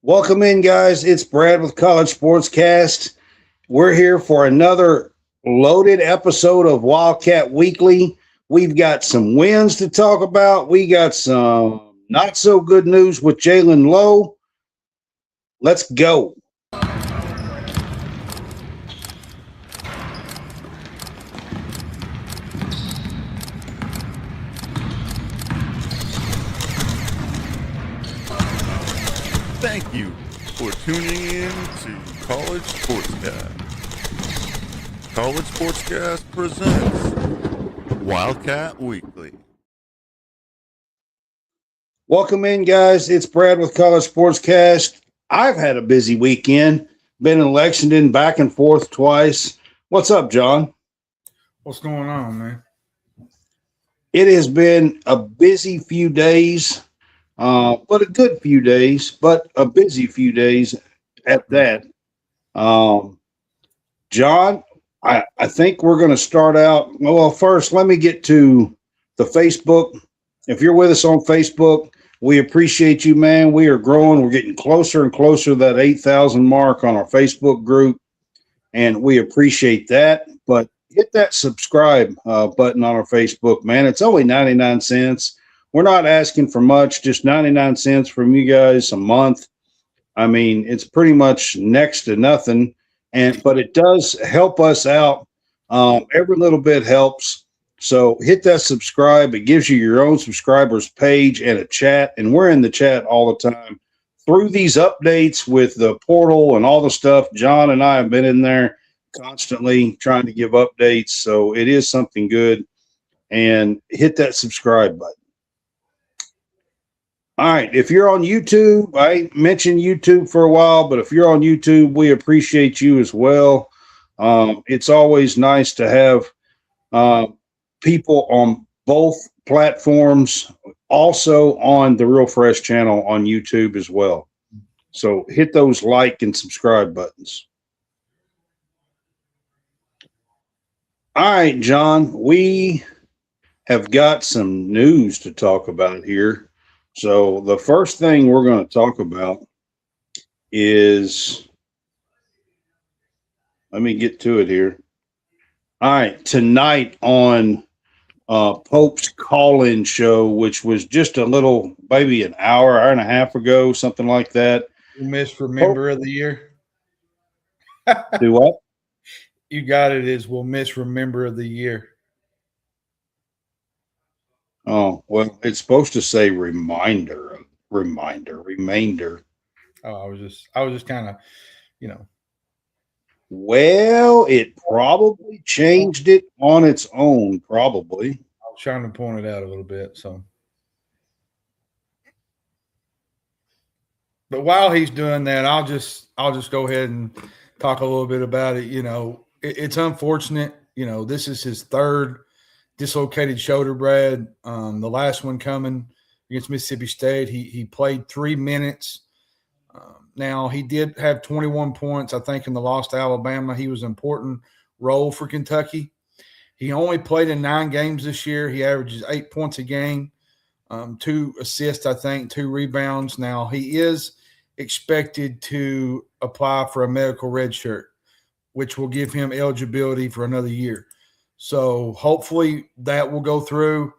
Welcome in, guys. It's Brad with College SportsCast. We're here for another loaded episode of Wildcat Weekly. We've got some wins to talk about. We got some not so good news with Jalen Lowe. Let's go. Thank you for tuning in to College SportsCast. College SportsCast presents Wildcat Weekly. Welcome in, guys. It's Brad with College SportsCast. I've had a busy weekend. Been in Lexington back and forth twice. What's up, John? What's going on, man? It has been a busy few days. But a good few days, but a busy few days at that. John, I think we're going to start out. Well, first, let me get to the Facebook. If you're with us on Facebook, we appreciate you, man. We are growing. We're getting closer and closer to that 8,000 mark on our Facebook group, and we appreciate that. But hit that subscribe button on our Facebook, man. It's only 99 cents. We're not asking for much, just 99 cents from you guys a month. I mean, it's pretty much next to nothing, but it does help us out. Every little bit helps. So hit that subscribe. It gives you your own subscribers page and a chat, and we're in the chat all the time. Through these updates with the portal and all the stuff, John and I have been in there constantly trying to give updates, so it is something good. And hit that subscribe button. All right, if you're on YouTube, I mentioned YouTube for a while, but if you're on YouTube, we appreciate you as well. It's always nice to have people on both platforms, also on the Real Fresh channel on YouTube as well. So hit those like and subscribe buttons. All right, John, we have got some news to talk about here. So the first thing we're going to talk about is, let me get to it here. All right, tonight on Pope's call-in show, which was just a little, maybe an hour and a half ago, something like that. You missed Remember of the Year. Do what? You got it. Is we'll miss Remember of the Year. Oh, well, it's supposed to say remainder. Oh, I was just kind of, Well, it probably changed it on its own, probably. I was trying to point it out a little bit. So, but while he's doing that, I'll just go ahead and talk a little bit about it. It's unfortunate. This is his third dislocated shoulder, Brad. The last one coming against Mississippi State, he played 3 minutes. Now, he did have 21 points, I think, in the loss to Alabama. He was an important role for Kentucky. He only played in 9 games this year. He averages 8 points a game, 2 assists, I think, 2 rebounds. Now, he is expected to apply for a medical red shirt, which will give him eligibility for another year. So hopefully that will go through.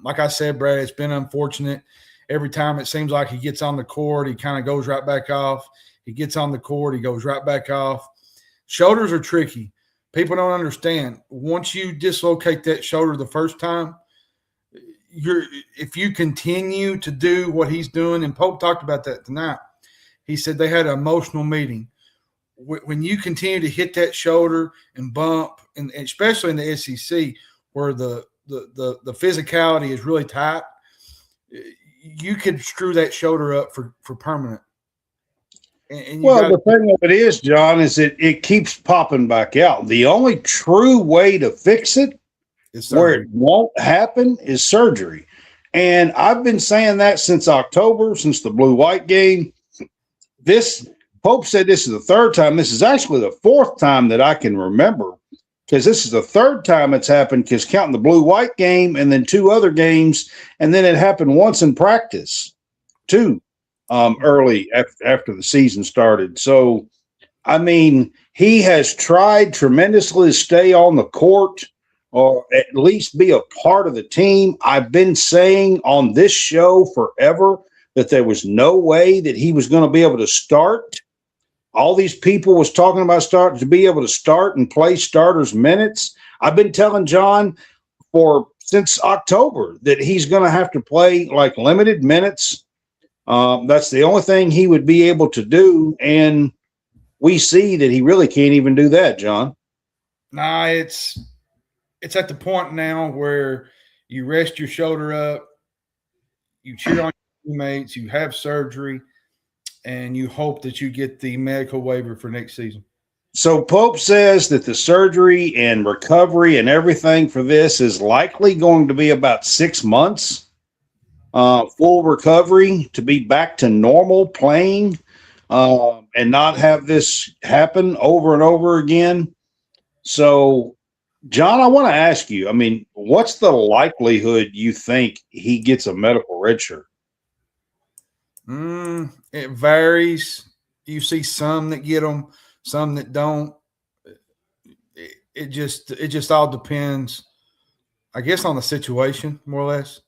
Like I said, Brad, it's been unfortunate. Every time it seems like he gets on the court, he kind of goes right back off. He gets on the court, he goes right back off. Shoulders are tricky. People don't understand. Once you dislocate that shoulder the first time, if you continue to do what he's doing, and Pope talked about that tonight, he said they had an emotional meeting. When you continue to hit that shoulder and bump, and especially in the SEC where the physicality is really tight, you could screw that shoulder up for permanent. The thing of it is, John, is it keeps popping back out. The only true way to fix it where it won't happen is surgery. And I've been saying that since October, since the blue-white game. Pope said this is the third time. This is actually the fourth time that I can remember, because this is the third time it's happened, because counting the blue-white game and then 2 other games, and then it happened once in practice, 2. early after the season started. So, I mean, he has tried tremendously to stay on the court or at least be a part of the team. I've been saying on this show forever that there was no way that he was going to be able to start. All these people was talking about starting to be able to start and play starters minutes. I've been telling John since October that he's going to have to play like limited minutes. That's the only thing he would be able to do. And we see that he really can't even do that, John. Nah, it's at the point now where you rest your shoulder up, you cheer on your teammates, you have surgery, and you hope that you get the medical waiver for next season. So Pope says that the surgery and recovery and everything for this is likely going to be about 6 months, full recovery to be back to normal playing and not have this happen over and over again. So, John, I want to ask you, I mean, what's the likelihood you think he gets a medical red shirt? It varies. You see some that get them, some that don't. It just all depends, I guess, on the situation, more or less.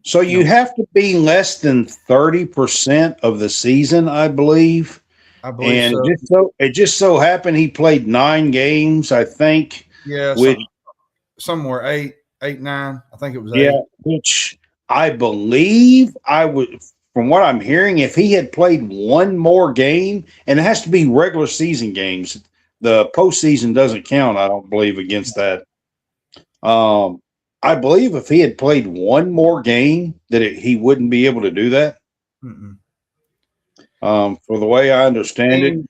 So you have to be less than 30% of the season, I believe. And so. It just so happened he played 9 games, I think. Yeah, somewhere 8, 9. I think it was 8. Yeah, which I believe I would. From what I'm hearing, if he had played one more game, and it has to be regular season games, the postseason doesn't count, I don't believe, against that. I believe if he had played one more game, that he wouldn't be able to do that. For the way I understand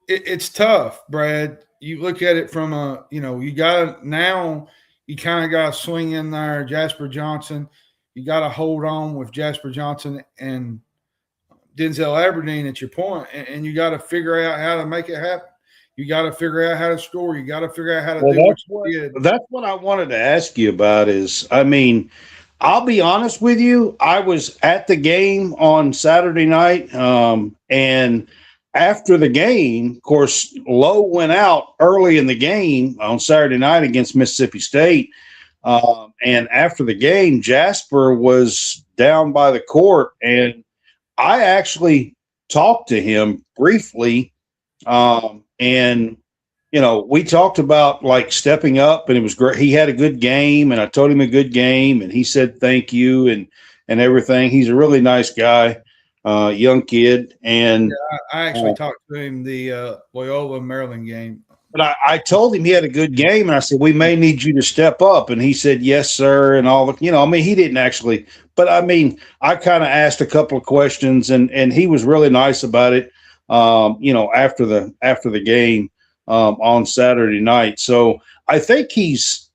it's tough, Brad. You look at it from you kind of got to swing in there, Jasper Johnson. You got to hold on with Jasper Johnson and Denzel Aberdeen at your point, and you got to figure out how to make it happen. You got to figure out how to score. You got to figure out how to do what you did. That's what I wanted to ask you about is, I mean, I'll be honest with you. I was at the game on Saturday night, and after the game, of course, Lowe went out early in the game on Saturday night against Mississippi State. And after the game, Jasper was down by the court, and I actually talked to him briefly. And, we talked about like stepping up, and it was great. He had a good game, and I told him a good game, and he said thank you and everything. He's a really nice guy, young kid. And I actually talked to him the Loyola Maryland game. But I told him he had a good game, and I said, we may need you to step up. And he said, yes, sir. And all the, he didn't actually, but I kind of asked a couple of questions, and he was really nice about it, after the game on Saturday night. So I think he's,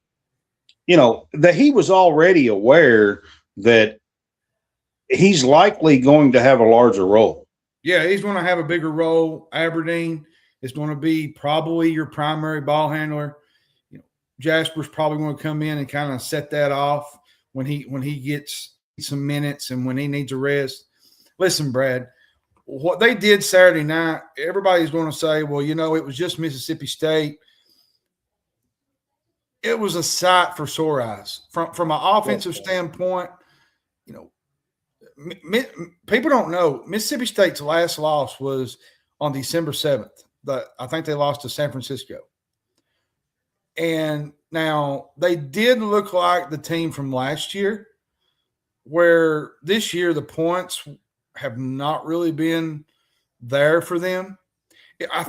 that he was already aware that he's likely going to have a larger role. Yeah, he's going to have a bigger role. Aberdeen is going to be probably your primary ball handler. Jasper's probably going to come in and kind of set that off when he gets some minutes and when he needs a rest. Listen, Brad, what they did Saturday night, everybody's going to say, well, it was just Mississippi State. It was a sight for sore eyes. From an offensive standpoint, people don't know Mississippi State's last loss was on December 7th. I think they lost to San Francisco. And now they did look like the team from last year, where this year the points have not really been there for them. I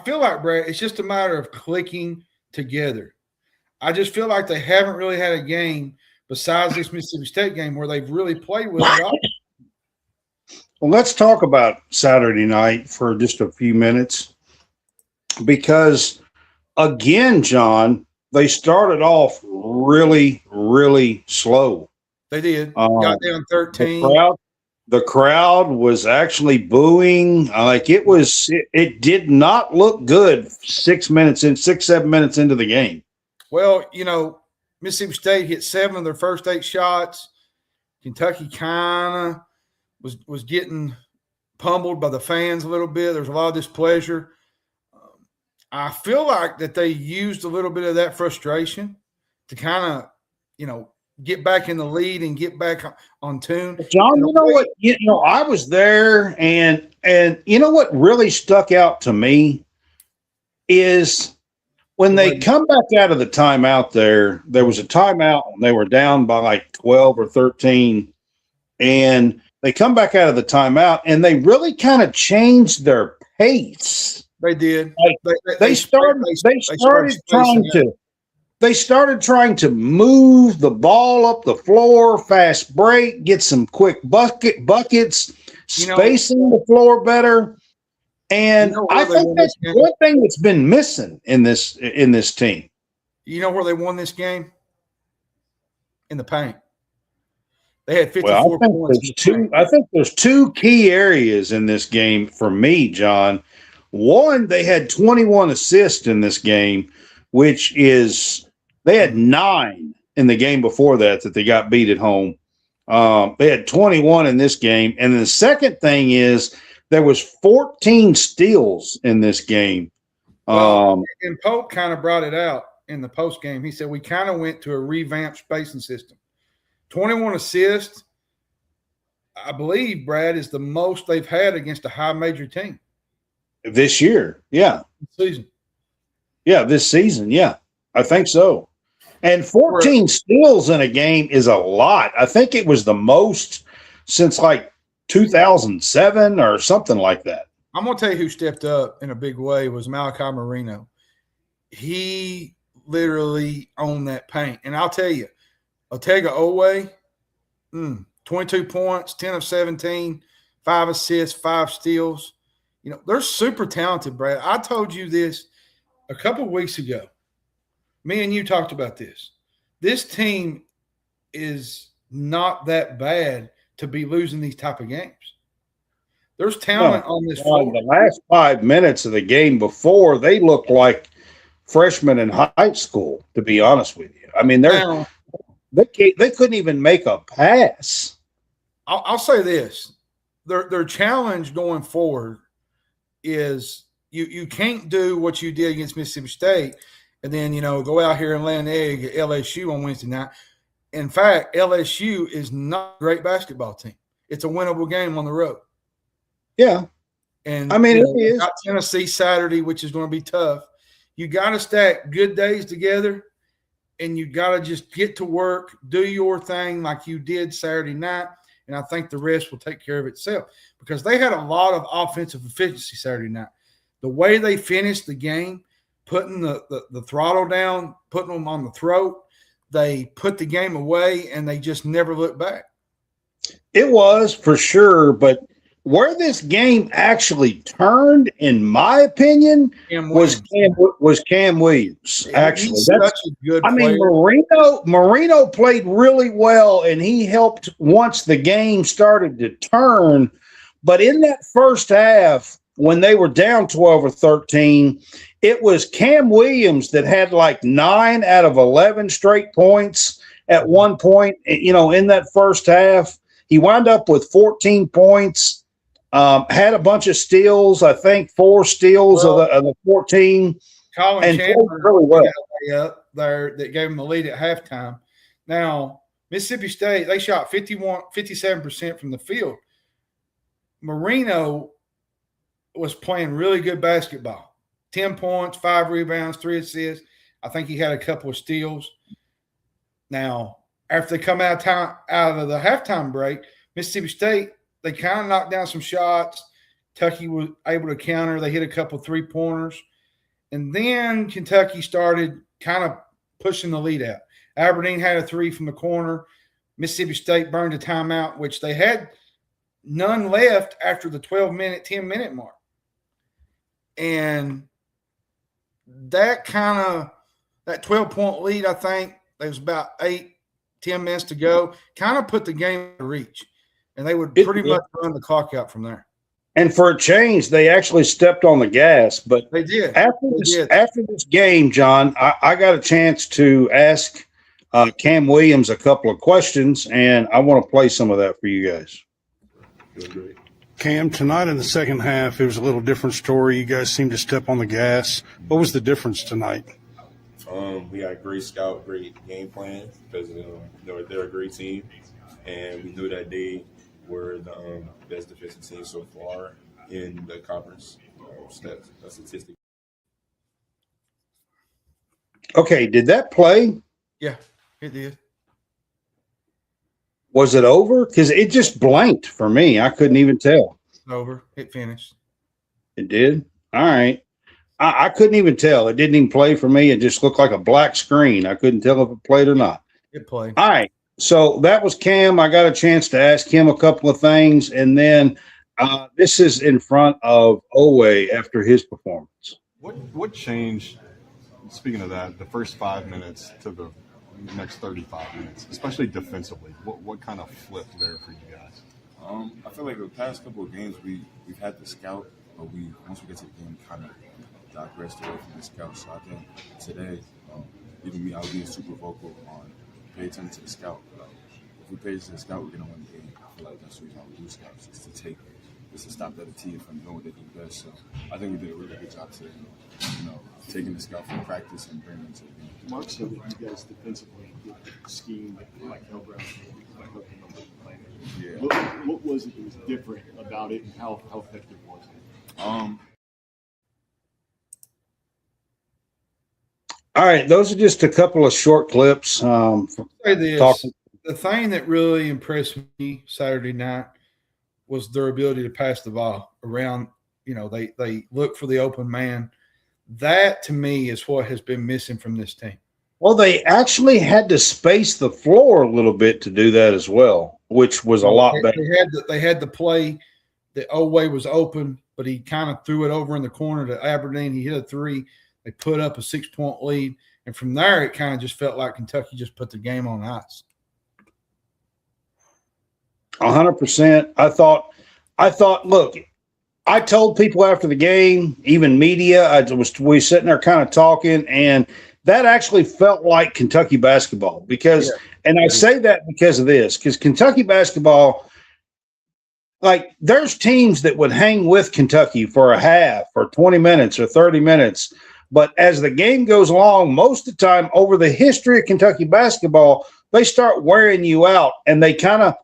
feel like, Brad, it's just a matter of clicking together. I just feel like they haven't really had a game besides this Mississippi State game where they've really played with it. Well, let's talk about Saturday night for just a few minutes. Because, again, John, they started off really, really slow. They did. Got down 13. The crowd was actually booing. It did not look good 6, 7 minutes into the game. Well, Mississippi State hit 7 of their first 8 shots. Kentucky kind of was getting pummeled by the fans a little bit. There's a lot of displeasure. I feel like that they used a little bit of that frustration to kind of, get back in the lead and get back on tune. John, you know what? I was there, and you know what really stuck out to me is when they come back out of the timeout there was a timeout and they were down by like 12 or 13, and they come back out of the timeout and they really kind of changed their pace. They did. They started trying to move the ball up the floor, fast break, get some quick buckets, spacing the floor better. And I think that's one thing that's been missing in this team. You know where they won this game? In the paint. They had 54 points. I think there's two key areas in this game for me, John. One, they had 21 assists in this game, which is they had 9 in the game before that they got beat at home. They had 21 in this game. And the second thing is there was 14 steals in this game. And Polk kind of brought it out in the post game. He said we kind of went to a revamped spacing system. 21 assists, I believe, Brad, is the most they've had against a high major team. This year, yeah. This season, yeah. I think so. And 14 steals in a game is a lot. I think it was the most since like 2007 or something like that. I'm going to tell you who stepped up in a big way was Malachi Moreno. He literally owned that paint. And I'll tell you, Otega Owe, 22 points, 10 of 17, 5 assists, 5 steals. They're super talented, Brad. I told you this a couple of weeks ago. Me and you talked about this. This team is not that bad to be losing these type of games. There's talent on this floor. The last 5 minutes of the game before, they looked like freshmen in high school, to be honest with you. I mean, they couldn't even make a pass. I'll say this. Their challenge going forward is you can't do what you did against Mississippi State and then, go out here and lay an egg at LSU on Wednesday night. In fact, LSU is not a great basketball team. It's a winnable game on the road. Yeah. And I mean, it is. Got Tennessee Saturday, which is going to be tough. You got to stack good days together, and you got to just get to work, do your thing like you did Saturday night, and I think the rest will take care of itself because they had a lot of offensive efficiency Saturday night. The way they finished the game, putting the throttle down, putting them on the throat, they put the game away, and they just never looked back. It was for sure, but where this game actually turned, in my opinion, was Kam Williams. Actually, he's such a good player. Moreno played really well, and he helped once the game started to turn. But in that first half, when they were down 12 or 13, it was Kam Williams that had like 9 out of 11 straight points at one point. In that first half, he wound up with 14 points. Had a bunch of steals, I think 4 steals of the 14. Colin and Chandler really well up there that gave him the lead at halftime. Now, Mississippi State, they shot 57% from the field. Moreno was playing really good basketball. 10 points, 5 rebounds, 3 assists. I think he had a couple of steals. Now, after they come out of the halftime break, Mississippi State, they kind of knocked down some shots. Kentucky was able to counter. They hit a couple 3-pointers. And then Kentucky started kind of pushing the lead out. Aberdeen had a 3 from the corner. Mississippi State burned a timeout, which they had none left after the 12-minute, 10-minute mark. And that 12-point lead, I think, there was about 8-10 minutes to go, kind of put the game to reach. And they would pretty much run the clock out from there. And for a change, they actually stepped on the gas. But they did. After this game, John, I got a chance to ask Kam Williams a couple of questions, and I want to play some of that for you guys. Feeling great. Cam, tonight in the second half, it was a little different story. You guys seemed to step on the gas. What was the difference tonight? We got a great scout, great game plan because they're a great team, and we knew that they were the best defensive team so far in the conference. So that's statistic. Okay, did that play? Yeah, it did. Was it over? Because it just blanked for me. I couldn't even tell. It's over. It finished. It did? All right. I couldn't even tell. It didn't even play for me. It just looked like a black screen. I couldn't tell if it played or not. It played. All right. So that was Cam. I got a chance to ask him a couple of things. And then this is in front of Owe after his performance. What changed, speaking of that, the first 5 minutes to the next 35 minutes, especially defensively? What kind of flipped there for you guys? I feel like the past couple of games we've had the scout, but once we get to the game, kind of digressed away from the scout. So I think today, even me, I was being super vocal on pay attention to the scout. If we pay attention to the scout, we're gonna win the game. I feel like that's the reason why we do scouts, is to stop the other team from doing what they do best. So I think we did a really good job today. Taking the scout from practice and bringing it to the game. Mark said that you guys defensively scheme like hell ground, like hooking up with the Yeah. What was it that was different about it, and how effective was it? All right. Those are just a couple of short clips. Say this. Talking. The thing that really impressed me Saturday night was their ability to pass the ball around. They look for the open man. That, to me, is what has been missing from this team. Well, they actually had to space the floor a little bit to do that as well, which was a lot better. They had the play that Owe was open, but he kind of threw it over in the corner to Aberdeen. He hit a three. They put up a 6-point lead. And from there, it kind of just felt like Kentucky just put the game on ice. 100%. I thought, look, I told people after the game, even media, we were sitting there kind of talking, and that actually felt like Kentucky basketball because, and I say that because of this, because Kentucky basketball, like there's teams that would hang with Kentucky for a half or 20 minutes or 30 minutes. But as the game goes along, most of the time over the history of Kentucky basketball, they start wearing you out and they kind of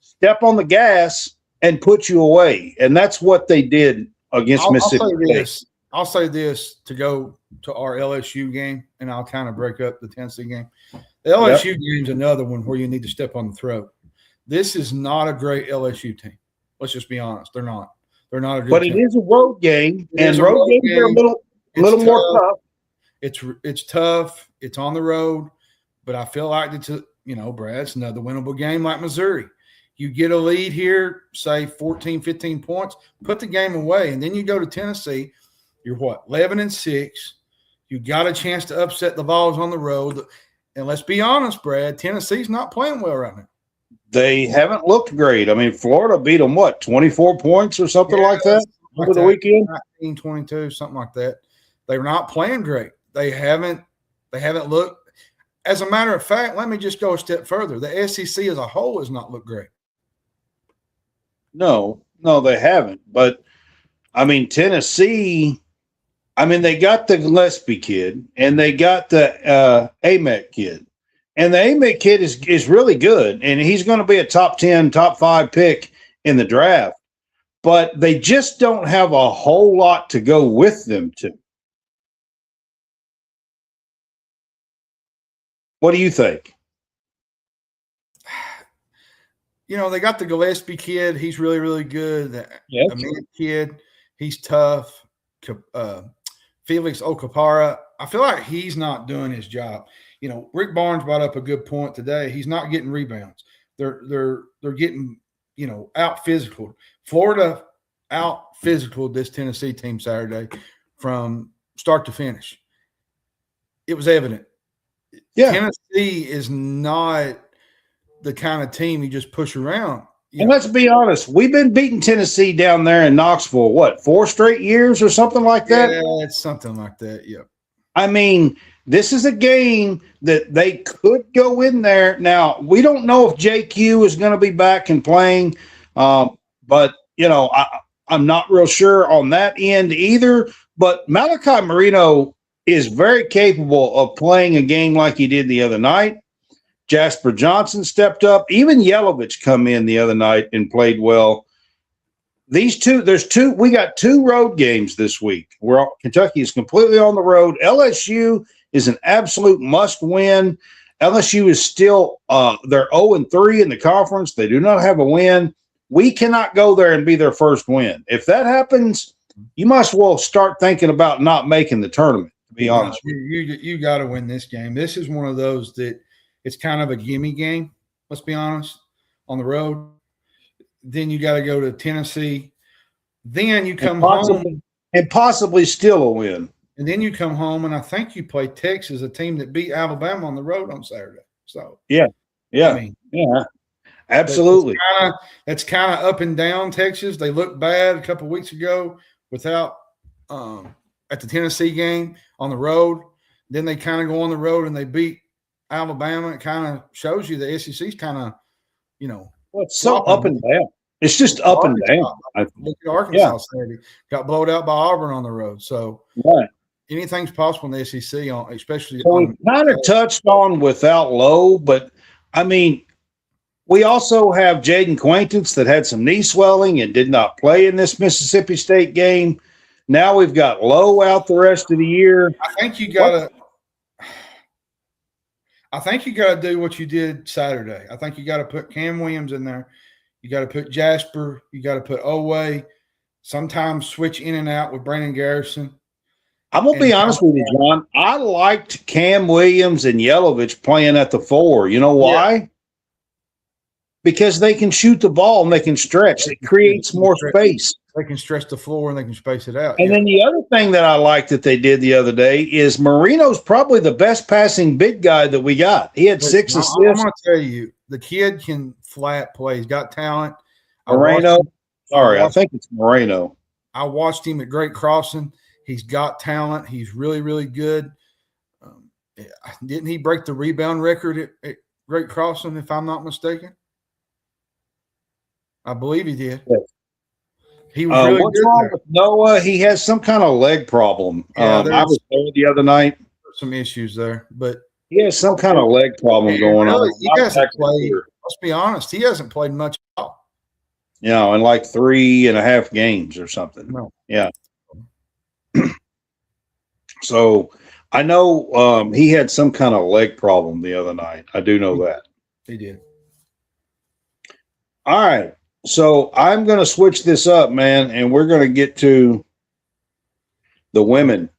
step on the gas and put you away. And that's what they did against Mississippi State. I'll say this to go to our LSU game, and I'll kind of break up the Tennessee game. The LSU game is another one where you need to step on the throat. This is not a great LSU team. Let's just be honest. They're not. They're not a good team. But it is a road game, and road games are a little more tough. It's tough. It's on the road, but I feel like Brad, it's another winnable game like Missouri. You get a lead here, say 14, 15 points, put the game away, and then you go to Tennessee. You're 11-6. You got a chance to upset the Vols on the road. And let's be honest, Brad, Tennessee's not playing well right now. They haven't looked great. I mean, Florida beat them, 24 points or something like that over the weekend? 19, 22, something like that. They're not playing great. They haven't looked. As a matter of fact, let me just go a step further. The SEC as a whole has not looked great. No, they haven't. But, I mean, Tennessee, they got the Gillespie kid and they got the Amick kid. And the Amick kid is really good, and he's going to be a top 10, top 5 pick in the draft. But they just don't have a whole lot to go with them to. What do you think? They got the Gillespie kid. He's really, really good. The Amick kid, he's tough. Felix Okapara, I feel like he's not doing his job. Rick Barnes brought up a good point today. He's not getting rebounds. They're getting, out physical. Florida out physical this Tennessee team Saturday from start to finish. It was evident. Yeah. Tennessee is not the kind of team you just push around. And let's be honest, we've been beating Tennessee down there in Knoxville, 4 straight years or something like that? Yeah, it's something like that, yep. I mean, this is a game that they could go in there. Now, we don't know if JQ is going to be back and playing. But, I'm not real sure on that end either. But Malachi Moreno is very capable of playing a game like he did the other night. Jasper Johnson stepped up. Even Yelovich come in the other night and played well. We got 2 road games this week where Kentucky is completely on the road. LSU is an absolute must win. LSU is still they're 0-3 in the conference. They do not have a win. We cannot go there and be their first win. If that happens, you might as well start thinking about not making the tournament, to be honest with you. You got to win this game. This is one of those that it's kind of a gimme game, let's be honest, on the road. Then you got to go to Tennessee. Then you come home. And possibly still a win. And then you come home, and I think you play Texas, a team that beat Alabama on the road on Saturday. So yeah, absolutely. It's kind of up and down. Texas, they looked bad a couple of weeks ago without at the Tennessee game on the road. Then they kind of go on the road and they beat Alabama. It kind of shows you the SEC's kind of, well, it's so up and down. It's just up and down. Look at Arkansas Saturday. Got blowed out by Auburn on the road. So anything's possible in the SEC, especially. So we kind of touched on without Lowe, but I mean, we also have Jaden Quaintance that had some knee swelling and did not play in this Mississippi State game. Now we've got Lowe out the rest of the year. I think you got to do what you did Saturday. I think you got to put Kam Williams in there. You got to put Jasper. You got to put Owe. Sometimes switch in and out with Brandon Garrison. I'm going to be honest with you, John. I liked Kam Williams and Yelovich playing at the 4. You know why? Yeah. Because they can shoot the ball and they can stretch. It creates more space. They can stretch the floor and they can space it out. And then the other thing that I liked that they did the other day is Moreno's probably the best passing big guy that we got. He had 6 assists. I'm going to tell you, the kid can flat play. He's got talent. Moreno. I think it's Moreno. I watched him at Great Crossing. He's got talent. He's really, really good. Didn't he break the rebound record at Great Crossing, if I'm not mistaken? I believe he did. Yes. He was really what's good wrong there. with Noah? He has some kind of leg problem. Yeah, I was there the other night. Some issues there, but he has some kind of leg problem going on. He hasn't played. Let's be honest. He hasn't played much at all. In like 3.5 games or something. No. Yeah. So I know he had some kind of leg problem the other night. I do know that. He did. All right. So I'm going to switch this up, man, and we're going to get to the women.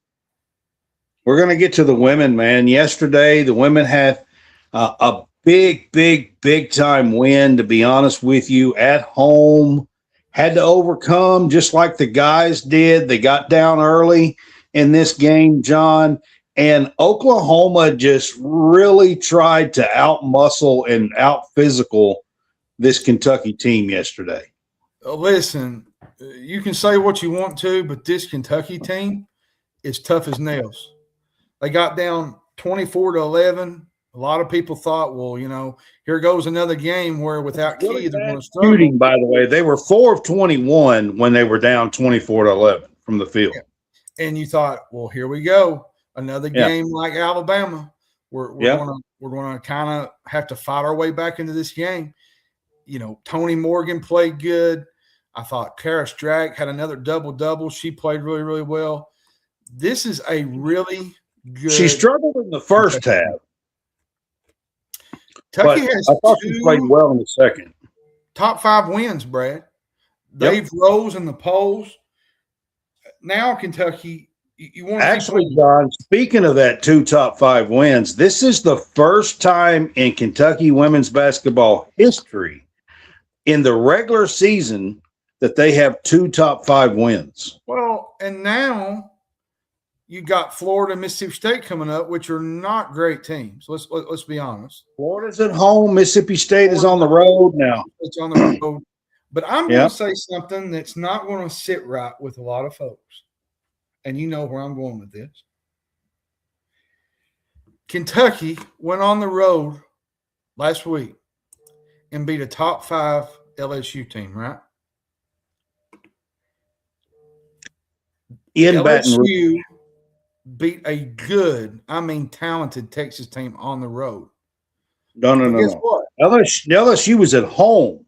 We're going to get to the women, man. Yesterday, the women had a big time win, to be honest with you, at home. Had to overcome just like the guys did. They got down early in this game, John, and Oklahoma just really tried to outmuscle and out-physical this Kentucky team yesterday. Listen, you can say what you want to, but this Kentucky team is tough as nails. They got down 24-11. A lot of people thought, well, here goes another game where without Key, they're going to struggle. Shooting, by the way, they were 4 of 21 when they were down 24-11 from the field. Yeah. And you thought, well, here we go, another game like Alabama. We're going to kind of have to fight our way back into this game. Tony Morgan played good. I thought Kara Strack had another double-double. She played really, really well. This is a really good – She struggled in the first half. Kentucky I thought she played well in the second. Top 5 wins, Brad. They've rose in the polls. Now, Kentucky, you want to actually, John, speaking of that 2 top 5 wins, this is the first time in Kentucky women's basketball history in the regular season that they have 2 top 5 wins. Well, and now you got Florida and Mississippi State coming up, which are not great teams. Let's be honest. Florida's at home. Mississippi State is on the road now. It's on the road. But I'm going to say something that's not going to sit right with a lot of folks. And you know where I'm going with this. Kentucky went on the road last week and beat a top 5 LSU team, right? in Baton Rouge. LSU beat a good, I mean talented Texas team on the road. No. Guess what? LSU was at home.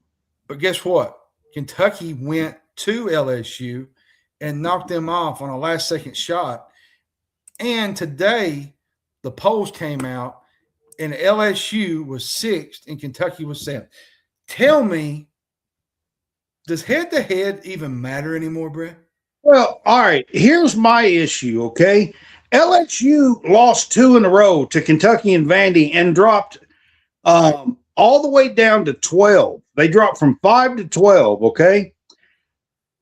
But guess what? Kentucky went to LSU and knocked them off on a last-second shot. And today, the polls came out, and LSU was 6th and Kentucky was 7th. Tell me, does head-to-head even matter anymore, Brett? Well, all right. Here's my issue, okay? LSU lost 2 in a row to Kentucky and Vandy and dropped all the way down to 12. They dropped from 5 to 12, okay?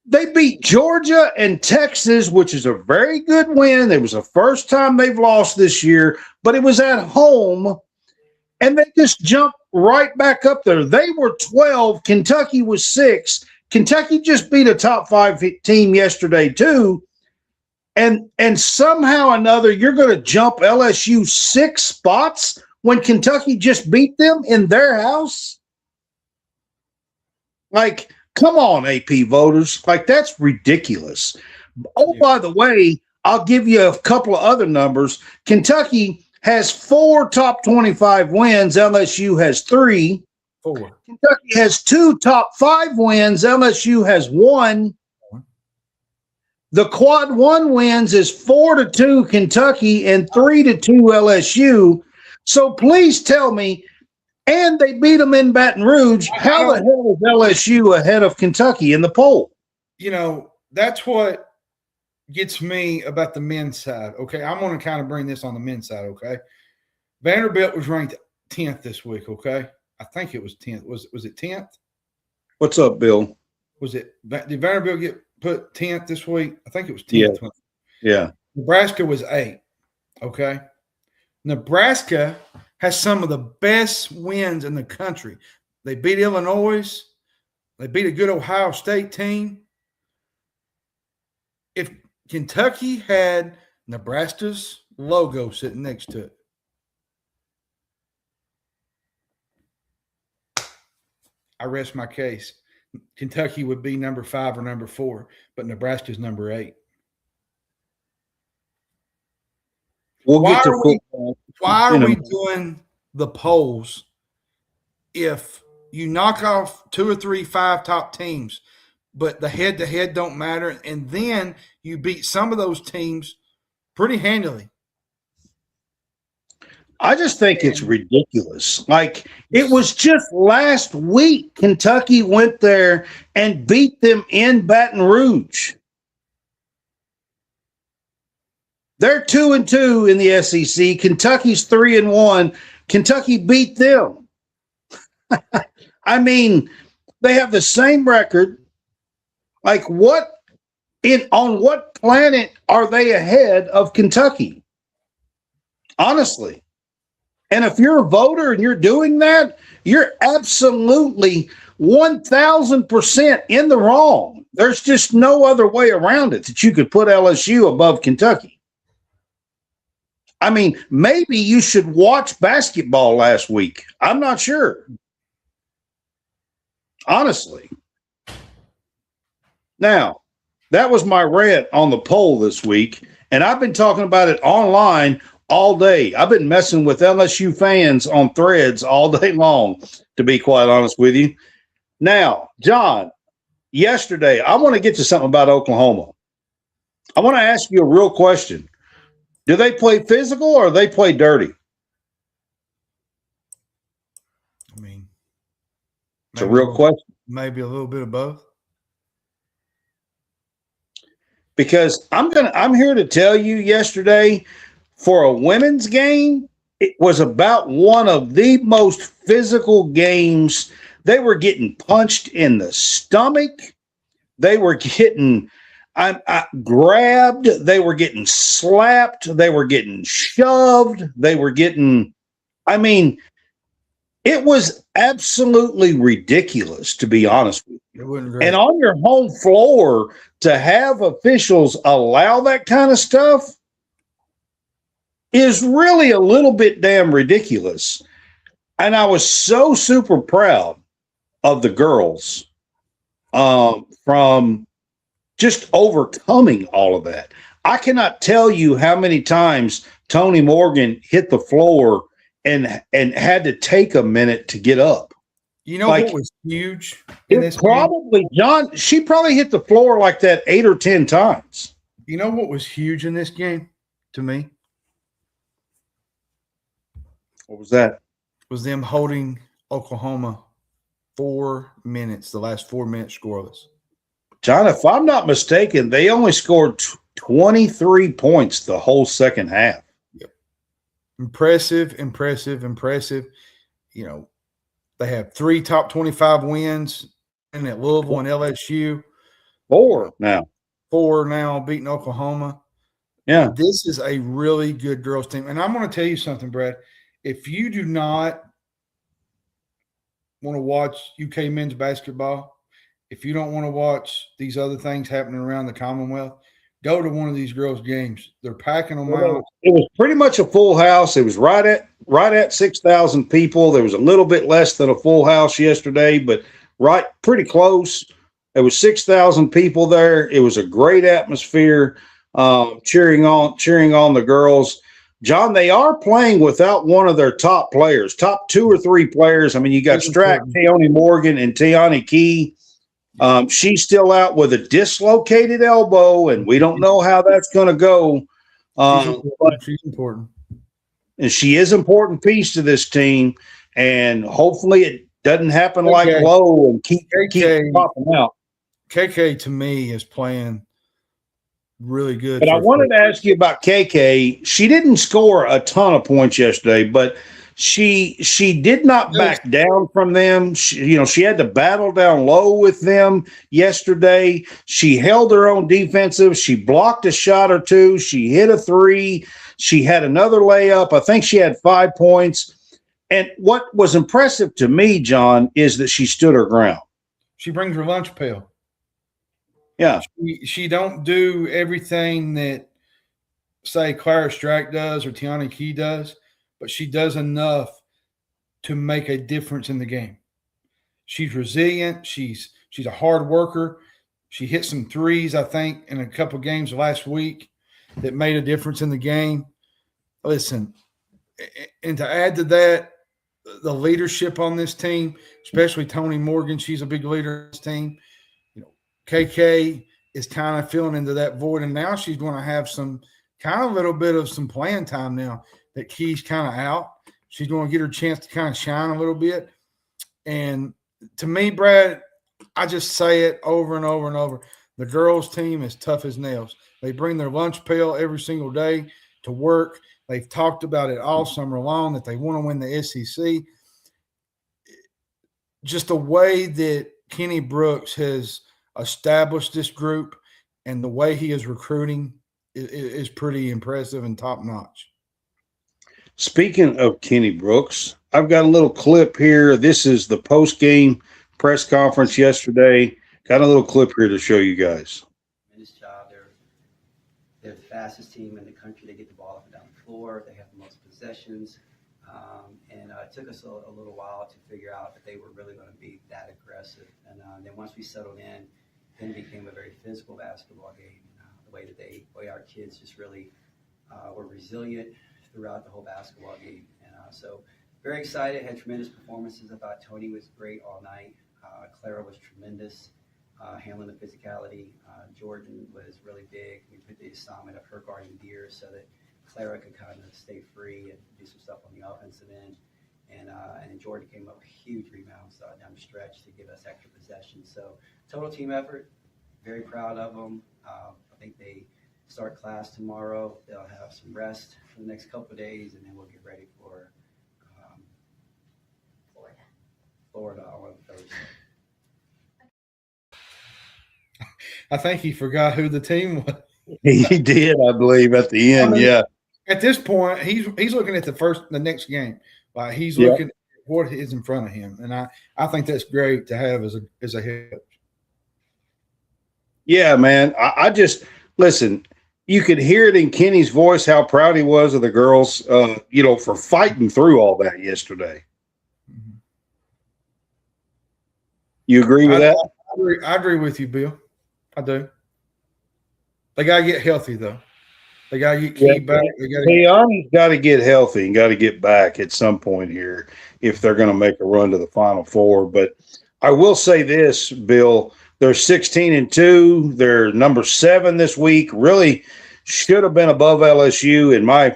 They beat Georgia and Texas, which is a very good win. It was the first time they've lost this year, but it was at home, and they just jumped right back up there. They were 12. Kentucky was 6. Kentucky just beat a top 5 team yesterday, too. And somehow or another, you're going to jump LSU 6 spots when Kentucky just beat them in their house? Like, come on, AP voters. Like, that's ridiculous. Oh, by the way, I'll give you a couple of other numbers. Kentucky has 4 top 25 wins. LSU has 3. 4. Kentucky has 2 top 5 wins. LSU has 1. The quad 1 wins is 4-2 Kentucky and 3-2 LSU. So please tell me, and they beat them in Baton Rouge, how the hell is LSU ahead of Kentucky in the poll? You know, that's what gets me about the men's side, okay? I'm going to kind of bring this on the men's side, okay? Vanderbilt was ranked 10th this week, okay? I think it was 10th. Was it 10th? What's up, Bill? Did Vanderbilt get put 10th this week? I think it was 10th. Yeah. Nebraska was 8th, okay? Nebraska has some of the best wins in the country. They beat Illinois. They beat a good Ohio State team. If Kentucky had Nebraska's logo sitting next to it, I rest my case. Kentucky would be number 5 or number 4, but Nebraska's number 8. Why are we doing the polls if you knock off 2 or 3 5 top teams, but the head-to-head don't matter, and then you beat some of those teams pretty handily? I just think it's ridiculous. Like, it was just last week Kentucky went there and beat them in Baton Rouge. They're 2-2 in the SEC. Kentucky's 3-1. Kentucky beat them. I mean, they have the same record. Like, on what planet are they ahead of Kentucky? Honestly. And if you're a voter and you're doing that, you're absolutely 1,000% in the wrong. There's just no other way around it that you could put LSU above Kentucky. I mean, maybe you should watch basketball last week. I'm not sure. Honestly. Now, that was my rant on the poll this week, and I've been talking about it online all day. I've been messing with LSU fans on threads all day long, to be quite honest with you. Now, John, yesterday, I want to get to something about Oklahoma. I want to ask you a real question. Do they play physical or they play dirty? I mean, it's a real question. Maybe a little bit of both. Because I'm here to tell you, yesterday, for a women's game, it was about one of the most physical games. They were getting punched in the stomach. They were getting grabbed. They were getting slapped. They were getting shoved. They were getting, I mean, it was absolutely ridiculous, to be honest with you. And on your home floor, to have officials allow that kind of stuff is really a little bit damn ridiculous. And I was so super proud of the girls from just overcoming all of that. I cannot tell you how many times Tony Morgan hit the floor and had to take a minute to get up. You know Like, what was huge in this game? Probably, John, she probably hit the floor like that 8 or 10 times. You know what was huge in this game to me? What was that? Was them holding Oklahoma 4 minutes, the last 4 minutes scoreless. John, if I'm not mistaken, they only scored 23 points the whole second half. Yep. Impressive. You know, they have 3 top 25 wins in at Louisville and LSU. 4 now. 4 now beating Oklahoma. Yeah. This is a really good girls team. And I'm going to tell you something, Brad. If you do not want to watch UK men's basketball, if you don't want to watch these other things happening around the Commonwealth, go to one of these girls' games. They're packing them out. It was pretty much a full house. It was right at 6,000 people. There was a little bit less than a full house yesterday, but pretty close. There was 6,000 people there. It was a great atmosphere, cheering on the girls. John, they are playing without one of their top players, top 2 or 3 players. I mean, you got Strack, Tony Morgan, and Tiani Key. She's still out with a dislocated elbow, and we don't know how that's going to go. She's important. And she is an important piece to this team, and hopefully it doesn't happen like Lowe and keep popping out. KK, to me, is playing really good. But I wanted to ask you about KK. She didn't score a ton of points yesterday, but she did not back down from them. She had to battle down low with them yesterday. She held her own defensive. She blocked a shot or 2. She hit a 3. She had another layup. I think she had 5 points. And what was impressive to me, John, is that she stood her ground. She brings her lunch pail. Yeah. She don't do everything that, say, Clara Strack does or Tiani Key does, but she does enough to make a difference in the game. She's resilient. She's a hard worker. She hit some threes, I think, in a couple of games last week that made a difference in the game. Listen, and to add to that, the leadership on this team, especially Tony Morgan, she's a big leader in this team. KK is kind of filling into that void, and now she's going to have some kind of little bit of some playing time now that Key's kind of out. She's going to get her chance to kind of shine a little bit. And to me, Brad, I just say it over and over and over. The girls' team is tough as nails. They bring their lunch pail every single day to work. They've talked about it all summer long that they want to win the SEC. Just the way that Kenny Brooks has established this group and the way he is recruiting is pretty impressive and top-notch. Speaking of Kenny Brooks, I've got a little clip here. This is the post-game press conference yesterday. Got a little clip here to show you guys. Tremendous job. They're the fastest team in the country. They get the ball up and down the floor. They have the most possessions. And it took us a little while to figure out that they were really going to be that aggressive. And then once we settled in, then it became a very physical basketball game. The way our kids just really were resilient throughout the whole basketball game. And so very excited, had tremendous performances. I thought Tony was great all night. Clara was tremendous, handling the physicality. Jordan was really big. We put the assignment of her guarding Deere so that Clara could kind of stay free and do some stuff on the offensive end. And then Jordan came up with huge rebounds down the stretch to give us extra possession. So total team effort, very proud of them. I think they start class tomorrow. They'll have some rest for the next couple of days, and then we'll get ready for Florida on Thursday. I think he forgot who the team was. He did, I believe, at the end. Yeah. At this point, he's looking at the next game. Like he's looking at what is in front of him, and I think that's great to have as a head coach. Yeah, man. I just listen. You could hear it in Kenny's voice how proud he was of the girls. For fighting through all that yesterday. Mm-hmm. You agree with that? I agree with you, Bill. I do. They got to get healthy, though. They got to get Key back. They got to Keon's got to get healthy and got to get back at some point here if they're going to make a run to the Final Four. But I will say this, Bill, they're 16-2. They're number 7 this week. Really should have been above LSU in my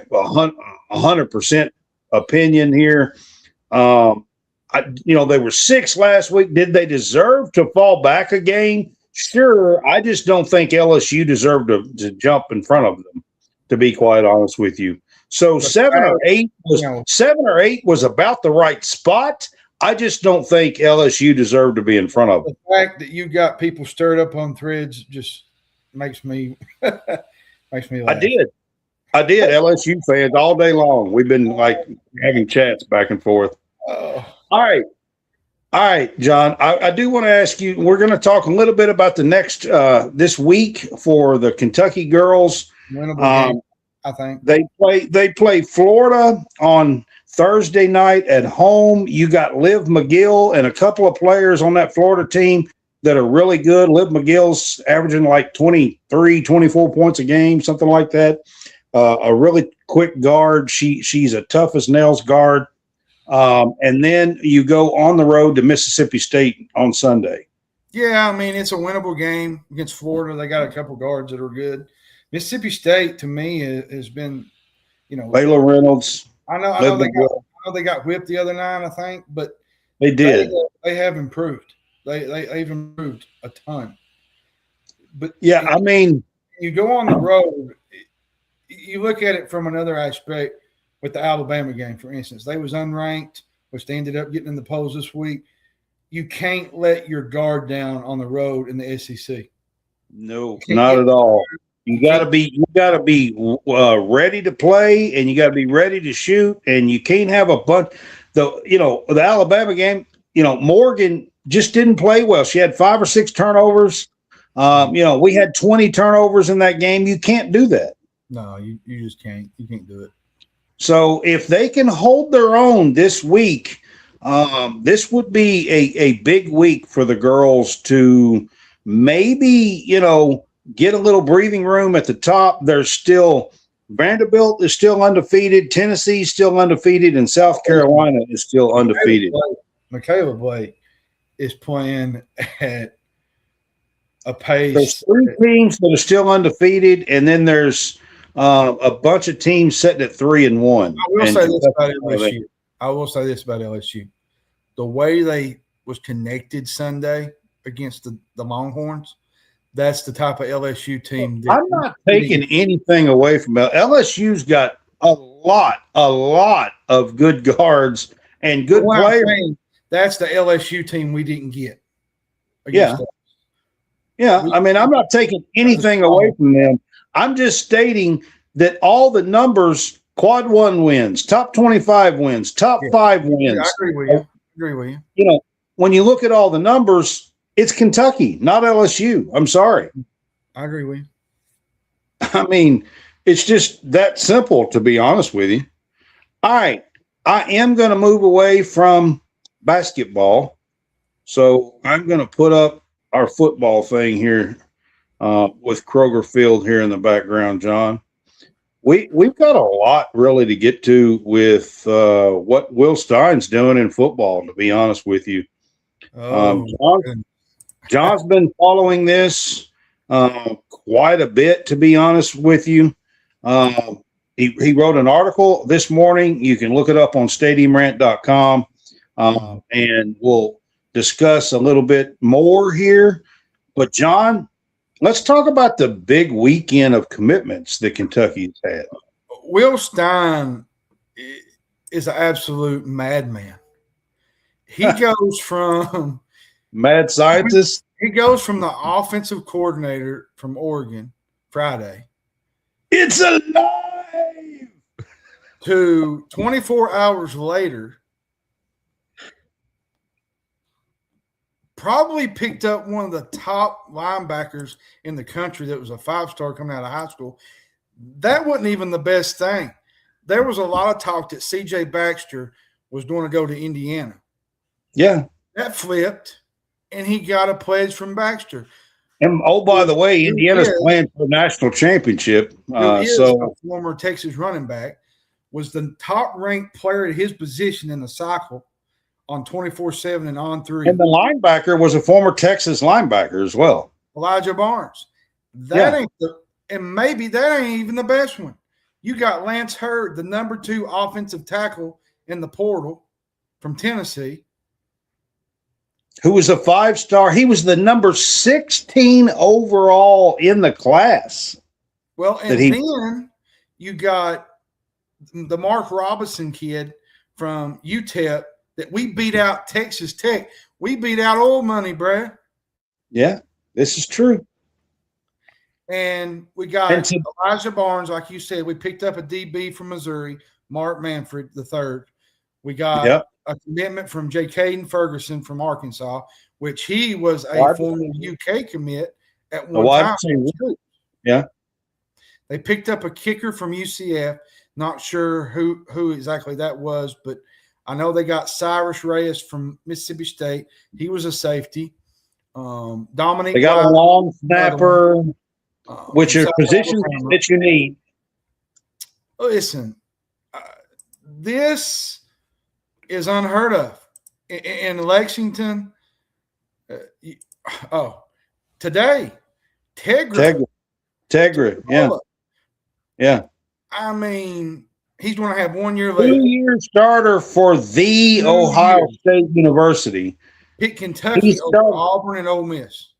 100% opinion here. They were 6 last week. Did they deserve to fall back a game? Sure. I just don't think LSU deserved to jump in front of them, to be quite honest with you. So 7 or 8 was about the right spot. I just don't think LSU deserved to be in front of them. The fact that you got people stirred up on threads just makes me laugh. I did. LSU fans all day long. We've been having chats back and forth. All right, John. I do want to ask you. We're going to talk a little bit about the next this week for the Kentucky girls. Winnable game, I think they play Florida on Thursday night at home. You got Liv McGill and a couple of players on that Florida team that are really good. Liv McGill's averaging like 23, 24 points a game, something like that. A really quick guard. She's a tough as nails guard. And then you go on the road to Mississippi State on Sunday. Yeah, I mean, it's a winnable game against Florida. They got a couple guards that are good. Mississippi State, to me, has been, Layla Reynolds. I know they got whipped the other night, I think, but they did. They have improved. They've improved a ton. But yeah, I mean, you go on the road, you look at it from another aspect with the Alabama game, for instance. They was unranked, which they ended up getting in the polls this week. You can't let your guard down on the road in the SEC. No, not at all. You got to be ready to play, and you got to be ready to shoot, and you can't have a bunch. The Alabama game, Morgan just didn't play well. She had 5 or 6 turnovers. We had 20 turnovers in that game. You can't do that. No, you just can't. You can't do it. So if they can hold their own this week, this would be a big week for the girls to maybe, get a little breathing room at the top. There's still Vanderbilt is still undefeated. Tennessee is still undefeated, and South Carolina is still undefeated. Michaela Blake is playing at a pace. There's 3 teams that are still undefeated, and then there's a bunch of teams sitting at 3-1. I will say this about LSU. The way they was connected Sunday against the Longhorns, that's the type of LSU team. I'm not taking anything away from it. LSU's got a lot of good guards and good players. That's the LSU team we didn't get. Yeah. I mean, I'm not taking anything away from them. I'm just stating that all the numbers, quad 1 wins, top 25 wins, top 5 wins. Yeah, I agree with you. When you look at all the numbers, it's Kentucky, not LSU. I'm sorry. I agree with you. I mean, it's just that simple, to be honest with you. All right. I am going to move away from basketball. So I'm going to put up our football thing here with Kroger Field here in the background, John. We've got a lot really to get to with what Will Stein's doing in football, to be honest with you. John's been following this quite a bit, to be honest with you. He wrote an article this morning. You can look it up on stadiumrant.com, and we'll discuss a little bit more here. But, John, let's talk about the big weekend of commitments that Kentucky's had. Will Stein is an absolute madman. He goes from mad scientist. He goes from the offensive coordinator from Oregon Friday. It's alive. To 24 hours later, probably picked up one of the top linebackers in the country that was a 5-star coming out of high school. That wasn't even the best thing. There was a lot of talk that C.J. Baxter was going to go to Indiana. Yeah. That flipped, and he got a pledge from Baxter. And oh, by the way, Indiana's playing for a national championship. A So former Texas running back, was the top-ranked player at his position in the cycle on 24/7 and on through. and the linebacker was a former Texas linebacker as well. Elijah Barnes. That ain't and maybe that ain't even the best one. You got Lance Hurd, the number 2 offensive tackle in the portal from Tennessee, who was a 5-star. He was the number 16 overall in the class. Well, and then you got the Mark Robinson kid from UTEP that we beat out Texas Tech. We beat out Oil Money, Brad. Yeah, this is true. And we got Elijah Barnes, like you said. We picked up a DB from Missouri, Mark Manfred III. We got a commitment from J. Caden Ferguson from Arkansas, which he was a former UK commit at one time. Yeah. They picked up a kicker from UCF. Not sure who exactly that was, but I know they got Cyrus Reyes from Mississippi State. He was a safety. Dominic. They got a long snapper, which are positions that you need. Listen, this is unheard of in Lexington. Today, Tegra, yeah. I mean, he's going to have 1 year left. 2-year starter for the Ohio State University. Pick Kentucky over Auburn and Ole Miss.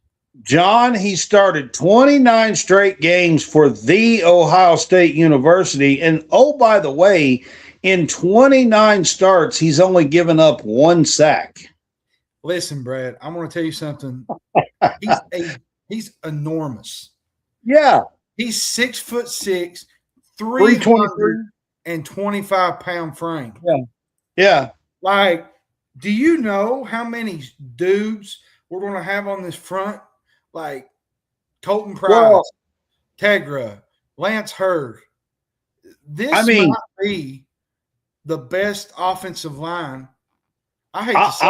John, he started 29 straight games for the Ohio State University. And, oh, by the way, in 29 starts, he's only given up 1 sack. Listen, Brad, I'm going to tell you something. He's enormous. Yeah. He's 6'6", 325-pound frame. Yeah. Like, do you know how many dudes we're going to have on this front? Like Colton Price, Tegra, Lance Hurd. This might be the best offensive line. I hate to say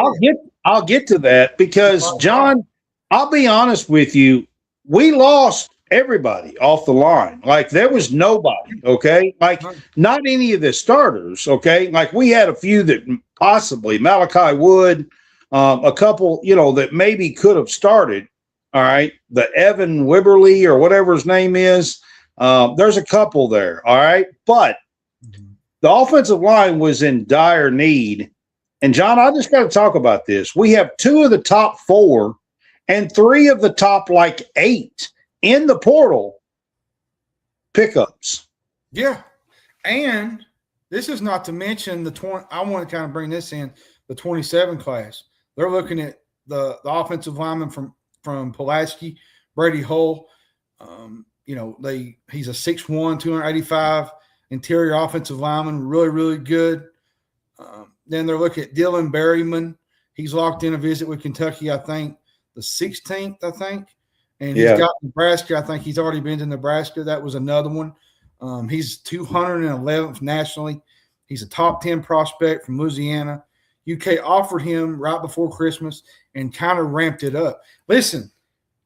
I'll get to that because, John, I'll be honest with you. We lost everybody off the line. Like, there was nobody, okay? Like, not any of the starters, okay? Like, we had a few that possibly, Malachi Wood, a couple, that maybe could have started, all right? The Evan Wibberly or whatever his name is. There's a couple there, all right? But the offensive line was in dire need. And, John, I just got to talk about this. We have 2 of the top 4 and 3 of the top, 8 in the portal pickups. Yeah. And this is not to mention I want to kind of bring this in, the 27 class. They're looking at the offensive lineman from Pulaski, Brady Hull. He's a 6'1", 285 interior offensive lineman, really, really good. Then they're looking at Dylan Berryman. He's locked in a visit with Kentucky, I think, the 16th, I think. And he's got Nebraska. I think he's already been to Nebraska. That was another one. He's 211th nationally. He's a top 10 prospect from Louisiana. UK offered him right before Christmas and kind of ramped it up. Listen,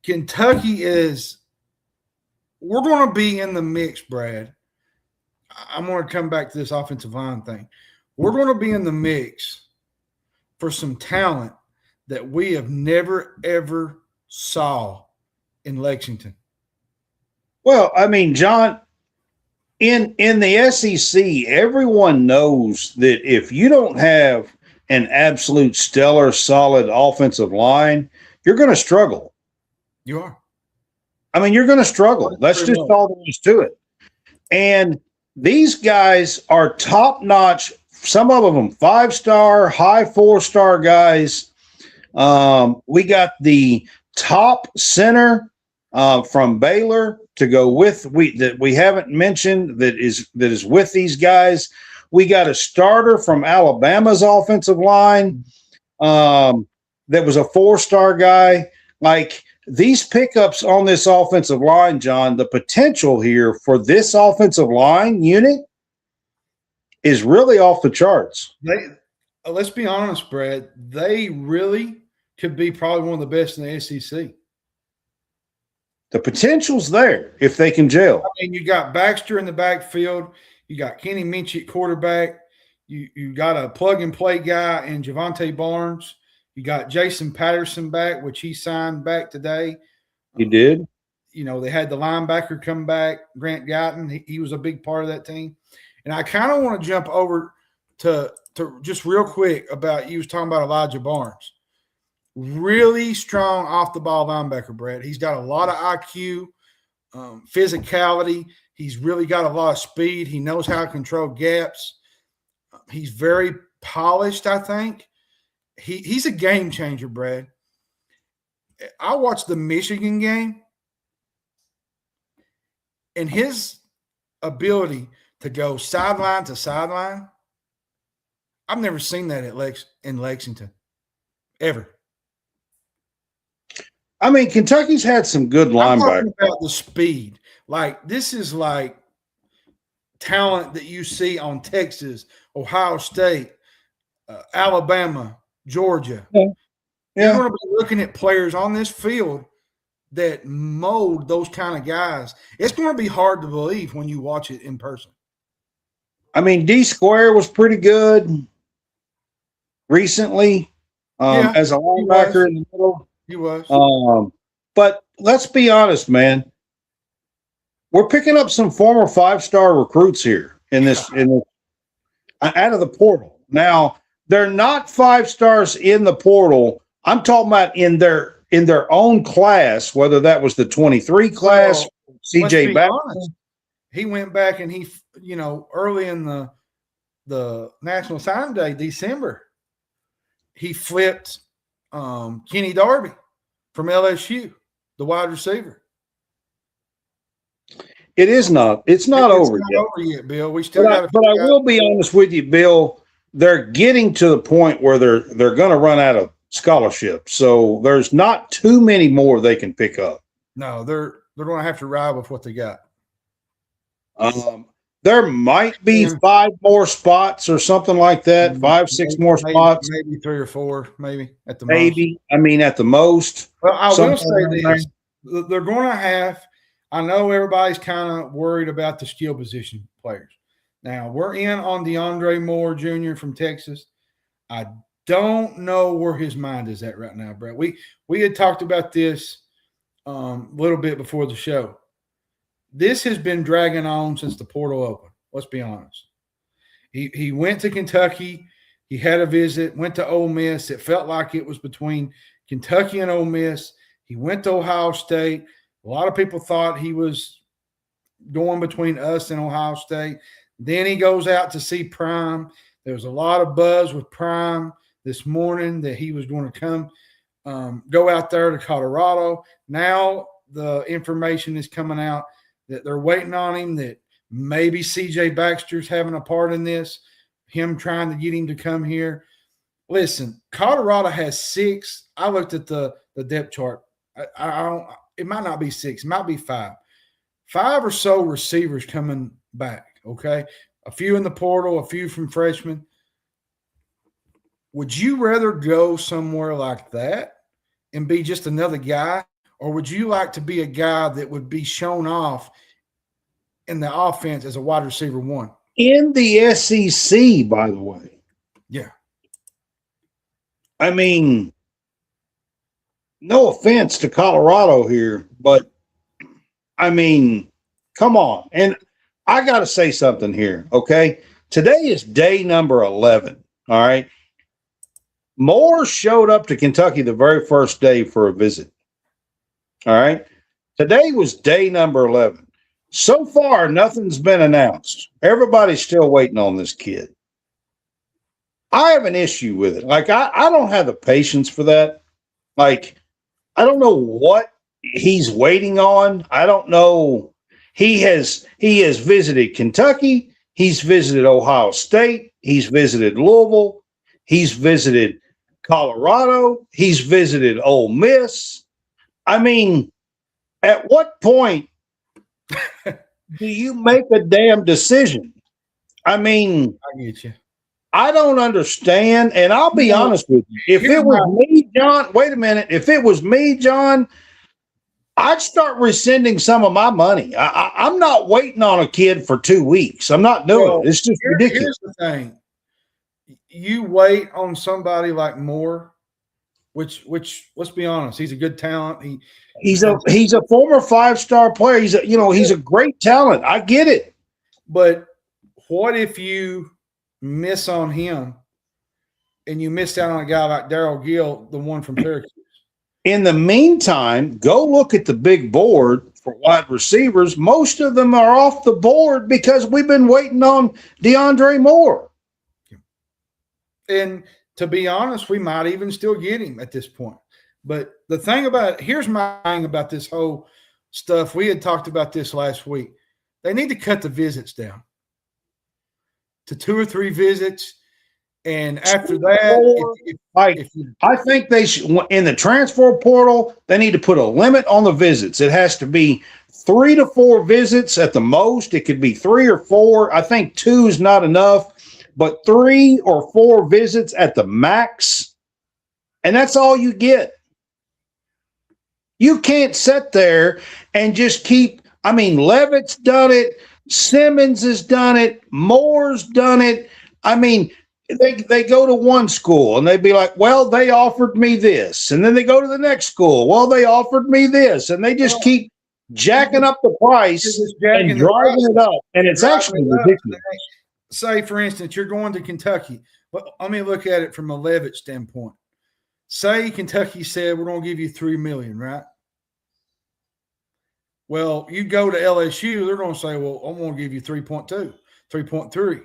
Kentucky we're going to be in the mix, Brad. I'm going to come back to this offensive line thing. We're going to be in the mix for some talent that we have never, ever saw in Lexington. Well, I mean, John, in the SEC, everyone knows that if you don't have an absolute stellar, solid offensive line, you're going to struggle. You are. I mean, you're going to struggle. That's just all there is to it. And these guys are top-notch, some of them 5-star, high 4-star guys. We got the top center from Baylor to go with that we haven't mentioned that is with these guys. We got a starter from Alabama's offensive line that was a 4-star guy. Like, these pickups on this offensive line, John, the potential here for this offensive line unit is really off the charts. Let's be honest, Brad. They really could be probably one of the best in the SEC. The potential's there if they can gel. I mean, you got Baxter in the backfield. You got Kenny Minchie at quarterback. You got a plug-and-play guy in Javonte Barnes. You got Jason Patterson back, which he signed back today. He did. You know, they had the linebacker come back, Grant Guyton. He was a big part of that team. And I kind of want to jump over to just real quick about – you was talking about Elijah Barnes. Really strong off-the-ball linebacker, Brad. He's got a lot of IQ, physicality. He's really got a lot of speed. He knows how to control gaps. He's very polished, I think. He's a game changer, Brad. I watched the Michigan game, and his ability to go sideline to sideline, I've never seen that in Lexington, ever. I mean, Kentucky's had some good I'm linebackers. talking about the speed. Like, this is like talent that you see on Texas, Ohio State, Alabama, Georgia. Yeah. You're going to be looking at players on this field that mold those kind of guys. It's going to be hard to believe when you watch it in person. I mean, D Square was pretty good recently as a linebacker in the middle. He was. But let's be honest, man. We're picking up some former 5-star recruits here in this out of the portal. Now, they're not 5 stars in the portal. I'm talking about in their own class, whether that was the 23 class, CJ Baxter. He went back and he, early in the National Signing Day, December, he flipped Kenny Darby from LSU, the wide receiver. It's not over yet, Bill. We still but I will be honest with you, Bill. They're getting to the point where they're going to run out of scholarships. So there's not too many more they can pick up. No, they're going to have to ride with what they got. There might be 5 more spots or something like that. 5, 6 more spots. Maybe 3 or 4, maybe at the most. I mean, at the most. Well, I will say this. They're going to have – I know everybody's kind of worried about the skill position players. Now, we're in on DeAndre Moore Jr. from Texas. I don't know where his mind is at right now, Brett. We had talked about this a little bit before the show. This has been dragging on since the portal opened. Let's be honest. He went to Kentucky. He had a visit, went to Ole Miss. It felt like it was between Kentucky and Ole Miss. He went to Ohio State. A lot of people thought he was going between us and Ohio State. Then he goes out to see Prime. There was a lot of buzz with Prime this morning that he was going to come go out there to Colorado. Now the information is coming out that they're waiting on him, that maybe CJ Baxter's having a part in this, him trying to get him to come here. Listen, Colorado has 6. I looked at the depth chart. I don't – it might not be 6. It might be 5. 5 or so receivers coming back, okay? A few in the portal, a few from freshmen. Would you rather go somewhere like that and be just another guy, or would you like to be a guy that would be shown off in the offense as a wide receiver 1? In the SEC, by the way. Yeah. I mean, no offense to Colorado here, but I mean, come on. And I got to say something here, okay? Today is day number 11, all right? Moore showed up to Kentucky the very first day for a visit, all right? Today was day number 11. So far, nothing's been announced. Everybody's still waiting on this kid. I have an issue with it. Like, I don't have the patience for that. Like, I don't know what he's waiting on. I don't know. He has visited Kentucky. He's visited Ohio State. He's visited Louisville. He's visited Colorado. He's visited Ole Miss. I mean, at what point do you make a damn decision? I mean, I get you. I don't understand, and I'll be honest with you. If it was me, John, wait a minute. If it was me, John, I'd start rescinding some of my money. I'm not waiting on a kid for 2 weeks. I'm not doing it. It's just ridiculous. Here's the thing. You wait on somebody like Moore, which let's be honest, he's a good talent. He's a former 5-star player. He's a great talent. I get it. But what if you miss on him and you missed out on a guy like Darryl Gill, the one from Syracuse? In the meantime, go look at the big board for wide receivers. Most of them are off the board because we've been waiting on DeAndre Moore. And to be honest, we might even still get him at this point. But the thing here's my thing about this whole stuff. We had talked about this last week. They need to cut the visits down to 2 or 3 visits. And after that, I think they should, in the transfer portal, they need to put a limit on the visits. It has to be 3 to 4 visits at the most. It could be 3 or 4. I think 2 is not enough, but 3 or 4 visits at the max. And that's all you get. You can't sit there and just keep, Levitt's done it. Simmons has done it. Moore's done it. They go to one school and they'd be like, well, they offered me this. And then they go to the next school. Well, they offered me this. And they just keep jacking up the price and driving it up. And it's actually ridiculous. Say, for instance, you're going to Kentucky. But let me look at it from a Levitt standpoint. Say Kentucky said, we're going to give you $3 million, right? Well, you go to LSU, they're going to say, well, I'm going to give you 3.2, 3.3.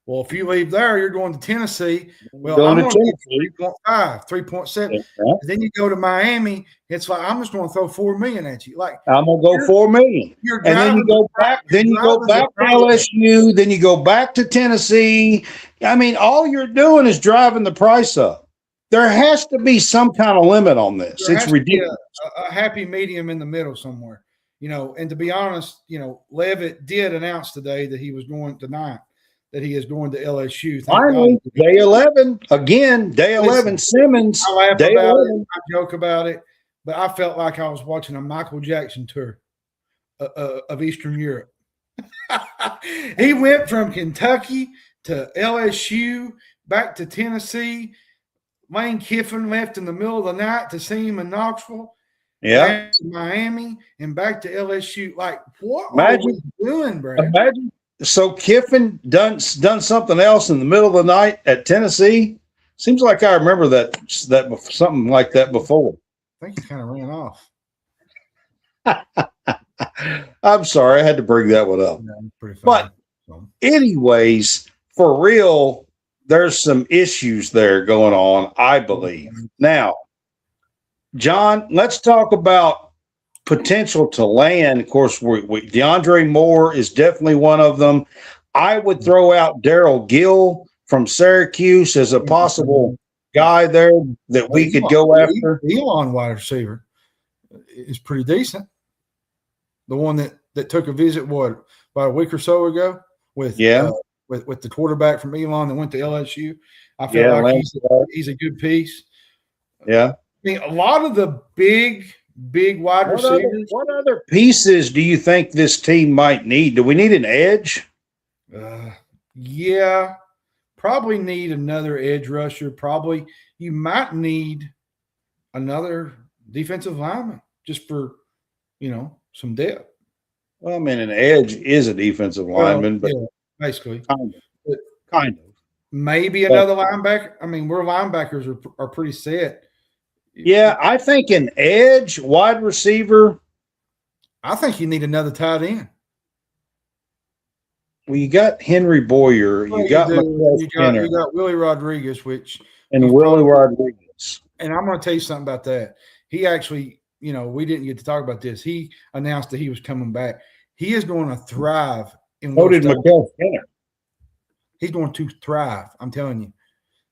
Well, if you leave there, you're going to Tennessee. Well, I'm going to give you 3.5, 3.7. Yeah. Then you go to Miami. It's like, I'm just going to throw $4 million at you. Like, I'm going to go $4 million. And then you go back. Then you go back to LSU. Then you go back to Tennessee. All you're doing is driving the price up. There has to be some kind of limit on this. It's ridiculous. A happy medium in the middle somewhere. And to be honest, Levitt did announce today that he was going tonight. That he is going to LSU. Finally, day 11 again. Day 11, Simmons. I laugh about it. I joke about it, but I felt like I was watching a Michael Jackson tour of Eastern Europe. He went from Kentucky to LSU, back to Tennessee. Lane Kiffin left in the middle of the night to see him in Knoxville. Yeah, back to Miami and back to LSU. Like, what are we doing, Brad? Imagine. So Kiffin done something else in the middle of the night at Tennessee. Seems like I remember that something like that before. I think he kind of ran off. I'm sorry, I had to bring that one up. Yeah, pretty funny. But anyways, for real, there's some issues there going on, I believe. Now, John, let's talk about potential to land. Of course, DeAndre Moore is definitely one of them. I would throw out Darryl Gill from Syracuse as a possible guy there that we could go after. Elon wide receiver is pretty decent. The one that took a visit, about a week or so ago with the quarterback from Elon that went to LSU. I feel like he's a good piece. Yeah. A lot of the big wide receivers. What other pieces do you think this team might need? Do we need an edge? Yeah, probably need another edge rusher. Probably you might need another defensive lineman just for, some depth. Well, an edge is a defensive lineman, but basically. Kind of. Maybe another linebacker. We're linebackers are pretty set. Yeah, I think an edge wide receiver. I think you need another tight end. Well, you got Henry Boyer. You got Willie Rodriguez, Willie Rodriguez. And I'm going to tell you something about that. He actually, we didn't get to talk about this. He announced that he was coming back. He is going to thrive in So did Miguel Skinner. He's going to thrive. I'm telling you.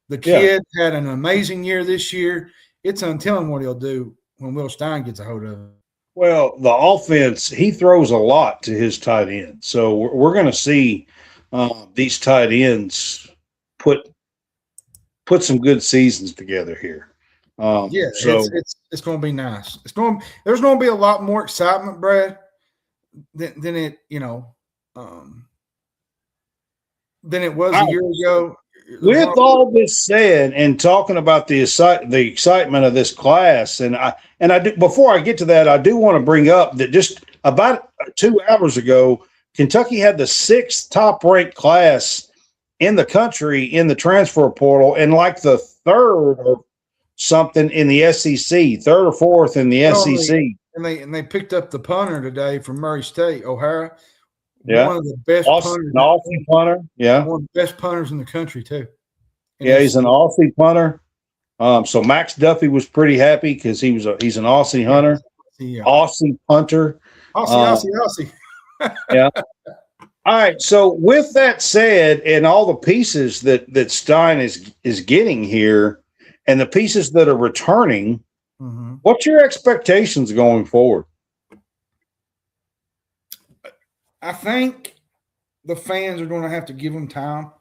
The kid had an amazing year this year. It's untelling what he'll do when Will Stein gets a hold of him. Well, the offense, he throws a lot to his tight end. So we're going to see these tight ends put some good seasons together here. Yeah, so it's going to be nice. There's going to be a lot more excitement, Brad, than it than it was a year ago. With all this said, and talking about the excitement of this class, and I do, before I get to that, I do want to bring up that just about 2 hours ago, Kentucky had the 6th top-ranked class in the country in the transfer portal, and like the 3rd or something in the SEC, 3rd or 4th in the SEC. And they picked up the punter today from Murray State, O'Hara. Yeah, one of the best punters. An Aussie punter. Yeah, one of the best punters in the country too. And yeah, he's an Aussie punter. So Max Duffy was pretty happy because he's an Aussie hunter, Aussie punter, Aussie. Yeah. All right. So with that said, and all the pieces that Stein is getting here, and the pieces that are returning, what's your expectations going forward? I think the fans are going to have to give them time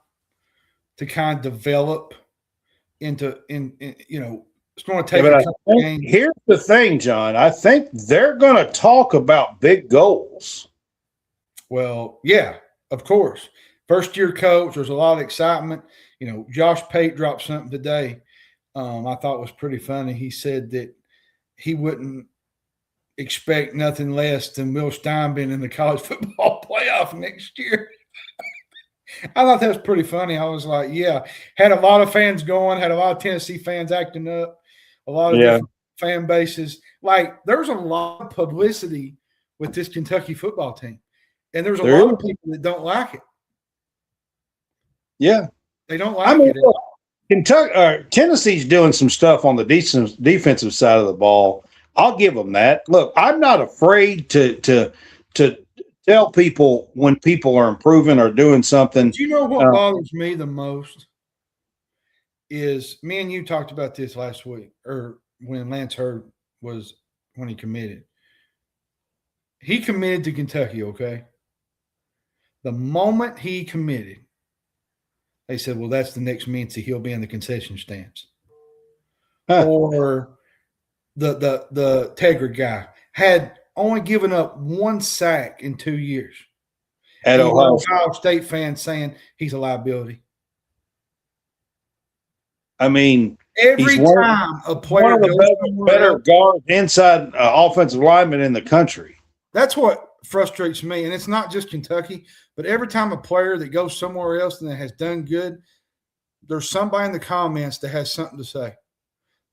to kind of develop into it's going to take a couple games. Here's the thing, John. I think they're going to talk about big goals. Well, yeah, of course. First-year coach, there's a lot of excitement. Josh Pate dropped something today I thought was pretty funny. He said that he wouldn't expect nothing less than Will Stein being in the college football playoff next year. I thought that was pretty funny. I was like, yeah, had a lot of fans going, had a lot of Tennessee fans acting up, a lot of different fan bases. Like, there's a lot of publicity with this Kentucky football team, and there's a lot of people that don't like it. Yeah. They don't like it. Look, Tennessee's doing some stuff on the defensive side of the ball. I'll give them that. Look, I'm not afraid to tell people when people are improving or doing something. Do you know what bothers me the most is me and you talked about this last week, or when Lance Hurd was when he committed. He committed to Kentucky, okay? The moment he committed, they said, well, that's the next Mincy. He'll be in the concession stands. Or the Tegra guy had only given up 1 sack in 2 years. At Ohio State fans saying he's a liability. I mean, every time a player one of the better guards inside offensive linemen in the country. That's what frustrates me. And it's not just Kentucky, but every time a player that goes somewhere else and that has done good, there's somebody in the comments that has something to say.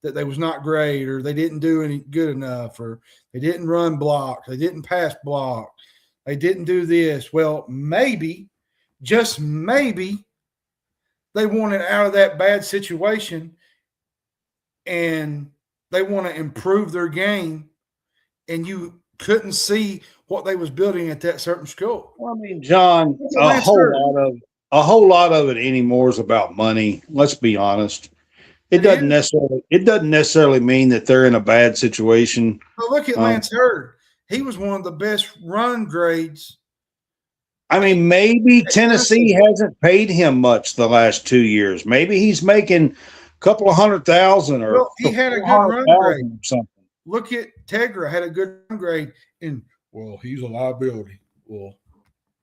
That they was not great, or they didn't do any good enough, or they didn't run block, they didn't pass block, they didn't do this. Well, maybe, just maybe, they wanted out of that bad situation and they want to improve their game, and you couldn't see what they was building at that certain school. Well, I mean, John, a whole lot of it anymore is about money. Let's be honest. It doesn't necessarily mean that they're in a bad situation. Well, look at Lance Hurd. He was one of the best run grades. I mean, maybe Tennessee hasn't paid him much the last 2 years. Maybe he's making a couple of $100,000 or he had a good run grade or something. Look at Tegra, had a good run grade, and he's a liability. Well,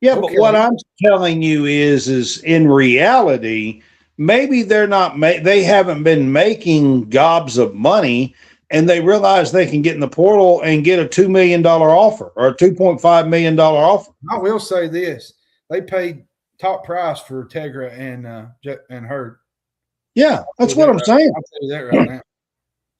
yeah, but what I'm telling you is in reality, maybe they haven't been making gobs of money, and they realize they can get in the portal and get a $2 million offer or a $2.5 million offer. I will say this: they paid top price for Tegra and Hurd. Yeah, that's what I'm saying. I'll tell you that right now.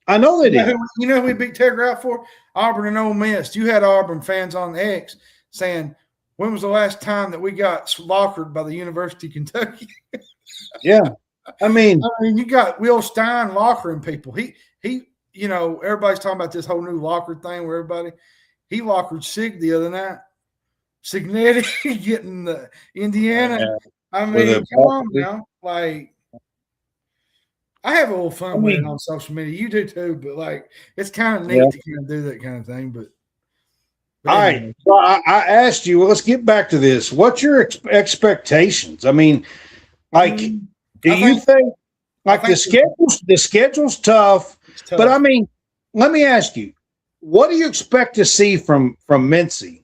I know they did. You know who we beat Tegra out for? Auburn and Ole Miss. You had Auburn fans on X saying, when was the last time that we got slockered by the University of Kentucky? Yeah. I mean, you got Will Stein lockering people. He everybody's talking about this whole new locker thing where he lockered Sig the other night. Signetti getting the Indiana. Yeah. I mean, come on now. Like, I have a little fun with it on social media. You do too, but like, it's kind of neat to kind of do that kind of thing. But all right. So I asked you, well, let's get back to this. What's your expectations? I mean, like, do you think the schedule's tough? tough. But I mean, let me ask you, what do you expect to see from Mincy?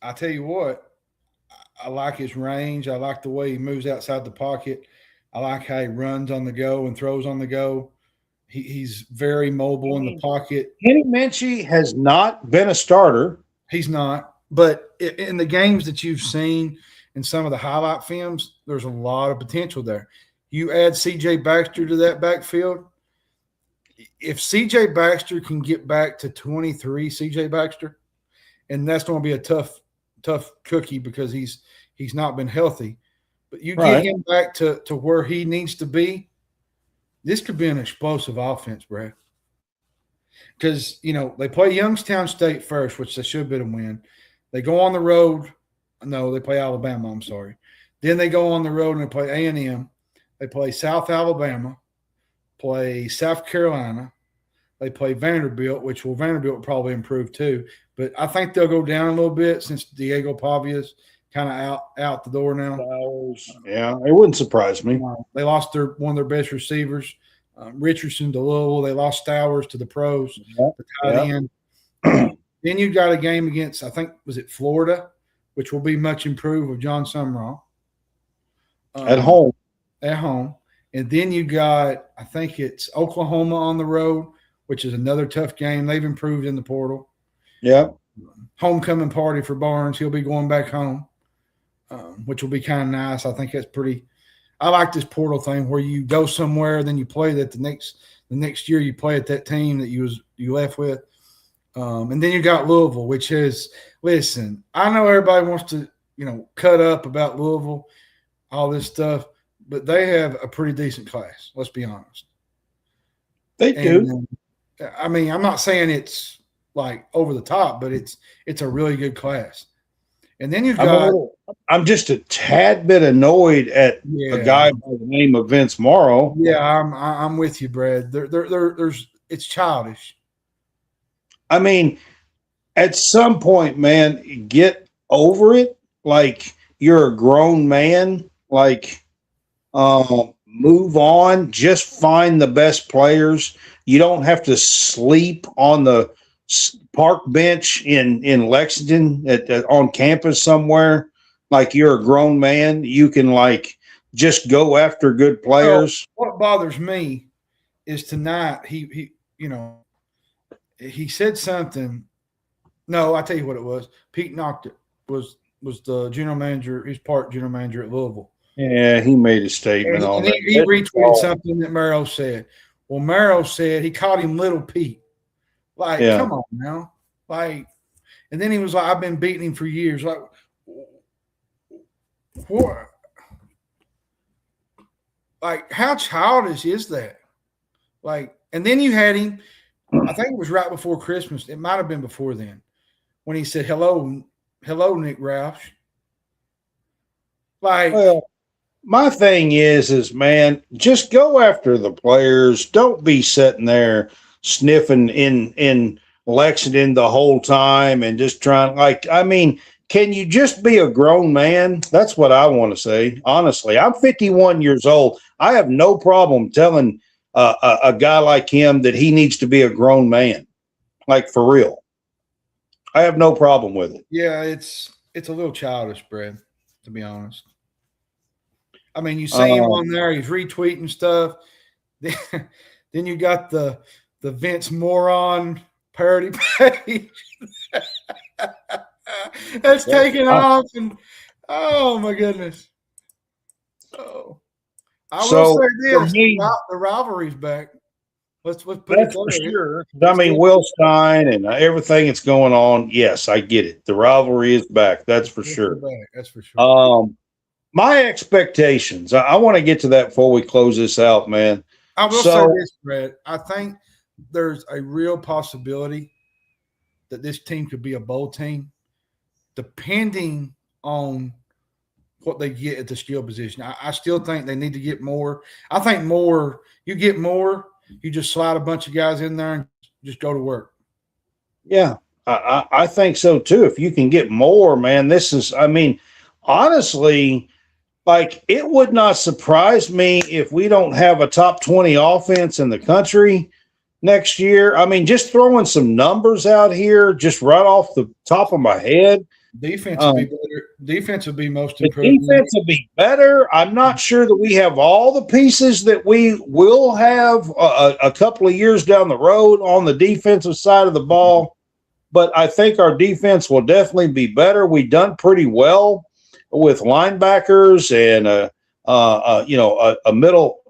I tell you what, I like his range. I like the way he moves outside the pocket. I like how he runs on the go and throws on the go. He's very mobile in the pocket. Kenny Minchie has not been a starter. He's not. But in the games that you've seen in some of the highlight films, there's a lot of potential there. You add C.J. Baxter to that backfield. If C.J. Baxter can get back to 23 C.J. Baxter, and that's going to be a tough cookie because he's not been healthy. But you get him back to where he needs to be, this could be an explosive offense, Brad. Because, they play Youngstown State first, which they should have been a win. They go on the road. No, they play Alabama, I'm sorry. Then they go on the road and they play A&M. They play South Alabama, play South Carolina. They play Vanderbilt, Vanderbilt will probably improve too. But I think they'll go down a little bit since Diego Pavia's kind of out the door now. Yeah, it wouldn't surprise me. They lost one of their best receivers, Richardson to Lowe. They lost Stowers to the pros. The tight end. Then you got a game against, I think, was it Florida, which will be much improved with John Sumrall. At home. At home. And then you got, I think it's Oklahoma on the road, which is another tough game. They've improved in the portal. Yeah. Homecoming party for Barnes. He'll be going back home, which will be kind of nice. I think that's pretty – I like this portal thing where you go somewhere, then you play that the next year you play at that team that you left with. And then you got Louisville, which is – listen, I know everybody wants to, cut up about Louisville, all this stuff, but they have a pretty decent class. Let's be honest. They do. I mean, I'm not saying it's like over the top, but it's a really good class. And then you've got I'm just a tad bit annoyed at a guy by the name of Vince Morrow. Yeah, I'm with you, Brad. It's childish. I mean, at some point, man, get over it. Like, you're a grown man. Like, move on. Just find the best players. You don't have to sleep on the park bench in Lexington on campus somewhere. Like, you're a grown man. You can, just go after good players. Well, what bothers me is tonight he said something. No, I tell you what it was. Pete knocked it. Was the general manager, he's part general manager at Louisville. Yeah, he made a statement on that. He retweeted something that Moreno said. Well, Moreno said he called him Little Pete. Come on now. And then he was like, I've been beating him for years. Like, what? Like, how childish is that? And then you had him, I think it was right before Christmas. It might have been before then, when he said, hello, Nick Roush. My thing is, man, just go after the players. Don't be sitting there sniffing in Lexington the whole time and just trying, can you just be a grown man? That's what I want to say. Honestly, I'm 51 years old. I have no problem telling a guy like him that he needs to be a grown man, for real. I have no problem with it. Yeah, it's a little childish, Brad, to be honest. I mean, you see him on there, he's retweeting stuff. Then you got the Vince Moron parody page. That's taken off, and oh my goodness. Oh, I will say this: the rivalry's back. Let's put that's it for sure. Will Stein and everything that's going on. Yes, I get it. The rivalry is back. That's for sure. That's for sure. My expectations. I want to get to that before we close this out, man. I will say this, Brett. I think there's a real possibility that this team could be a bowl team, depending on what they get at the skill position. I still think they need to get more. I think more. You get more. You just slide a bunch of guys in there and just go to work. Yeah, I think so too. If you can get more, man, this is. I mean, honestly. like, it would not surprise me if we don't have a top 20 offense in the country next year. I mean, just throwing some numbers out here, just right off the top of my head. Defense would be better. Defense would be most The improved. defense will be better. I'm not sure that we have all the pieces that we will have a couple of years down the road on the defensive side of the ball, but I think our defense will definitely be better. We've done pretty well with linebackers and a middle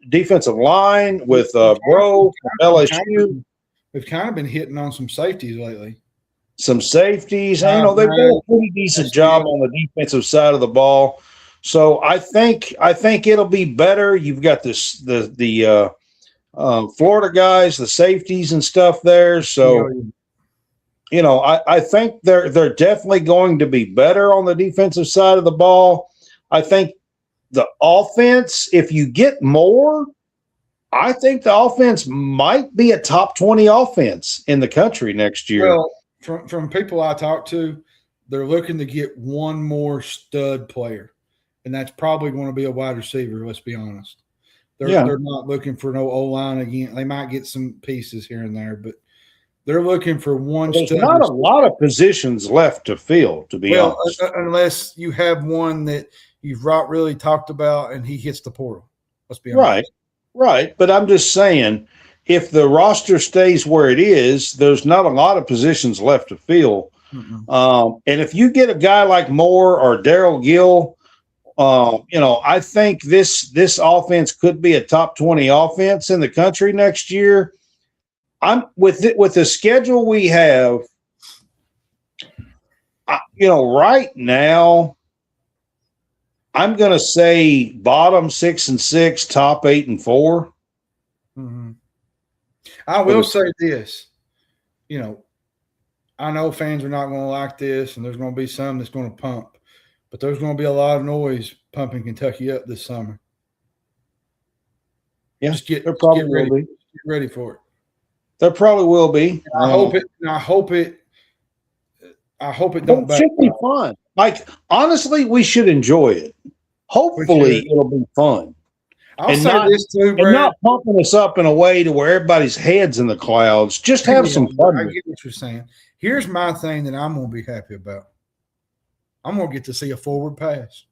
defensive line with Bro from LSU. We've kind of been hitting on some safeties lately. Some safeties. They've done a pretty decent job on the defensive side of the ball. So I think it'll be better. You've got the Florida guys, the safeties and stuff there. So I think they're definitely going to be better on the defensive side of the ball. I think the offense, if you get more, I think the offense might be a top 20 offense in the country next year. Well, from people I talk to, they're looking to get one more stud player, and that's probably going to be a wide receiver. Let's be honest. They're not looking for no O-line again. They might get some pieces here and there, but they're looking for one. There's not a lot of positions left to fill, to be honest. Unless you have one that you've really talked about and he hits the portal. Let's be honest. Right. But I'm just saying, if the roster stays where it is, there's not a lot of positions left to fill. And if you get a guy like Moore or Darryl Gill, I think this offense could be a top 20 offense in the country next year. I'm with the schedule we have. Right now, I'm going to say bottom 6-6, top 8-4. Mm-hmm. I will say this, I know fans are not going to like this, and there's going to be some that's going to pump, but there's going to be a lot of noise pumping Kentucky up this summer. Yeah, just get ready for it. There probably will be. I hope it don't. It should be fun. Like, honestly, we should enjoy it. Hopefully, it'll be fun. I'll say this too, Brad. And not pumping us up in a way to where everybody's head's in the clouds. Just have some fun. I get what you're saying. Here's my thing that I'm going to be happy about. I'm going to get to see a forward pass.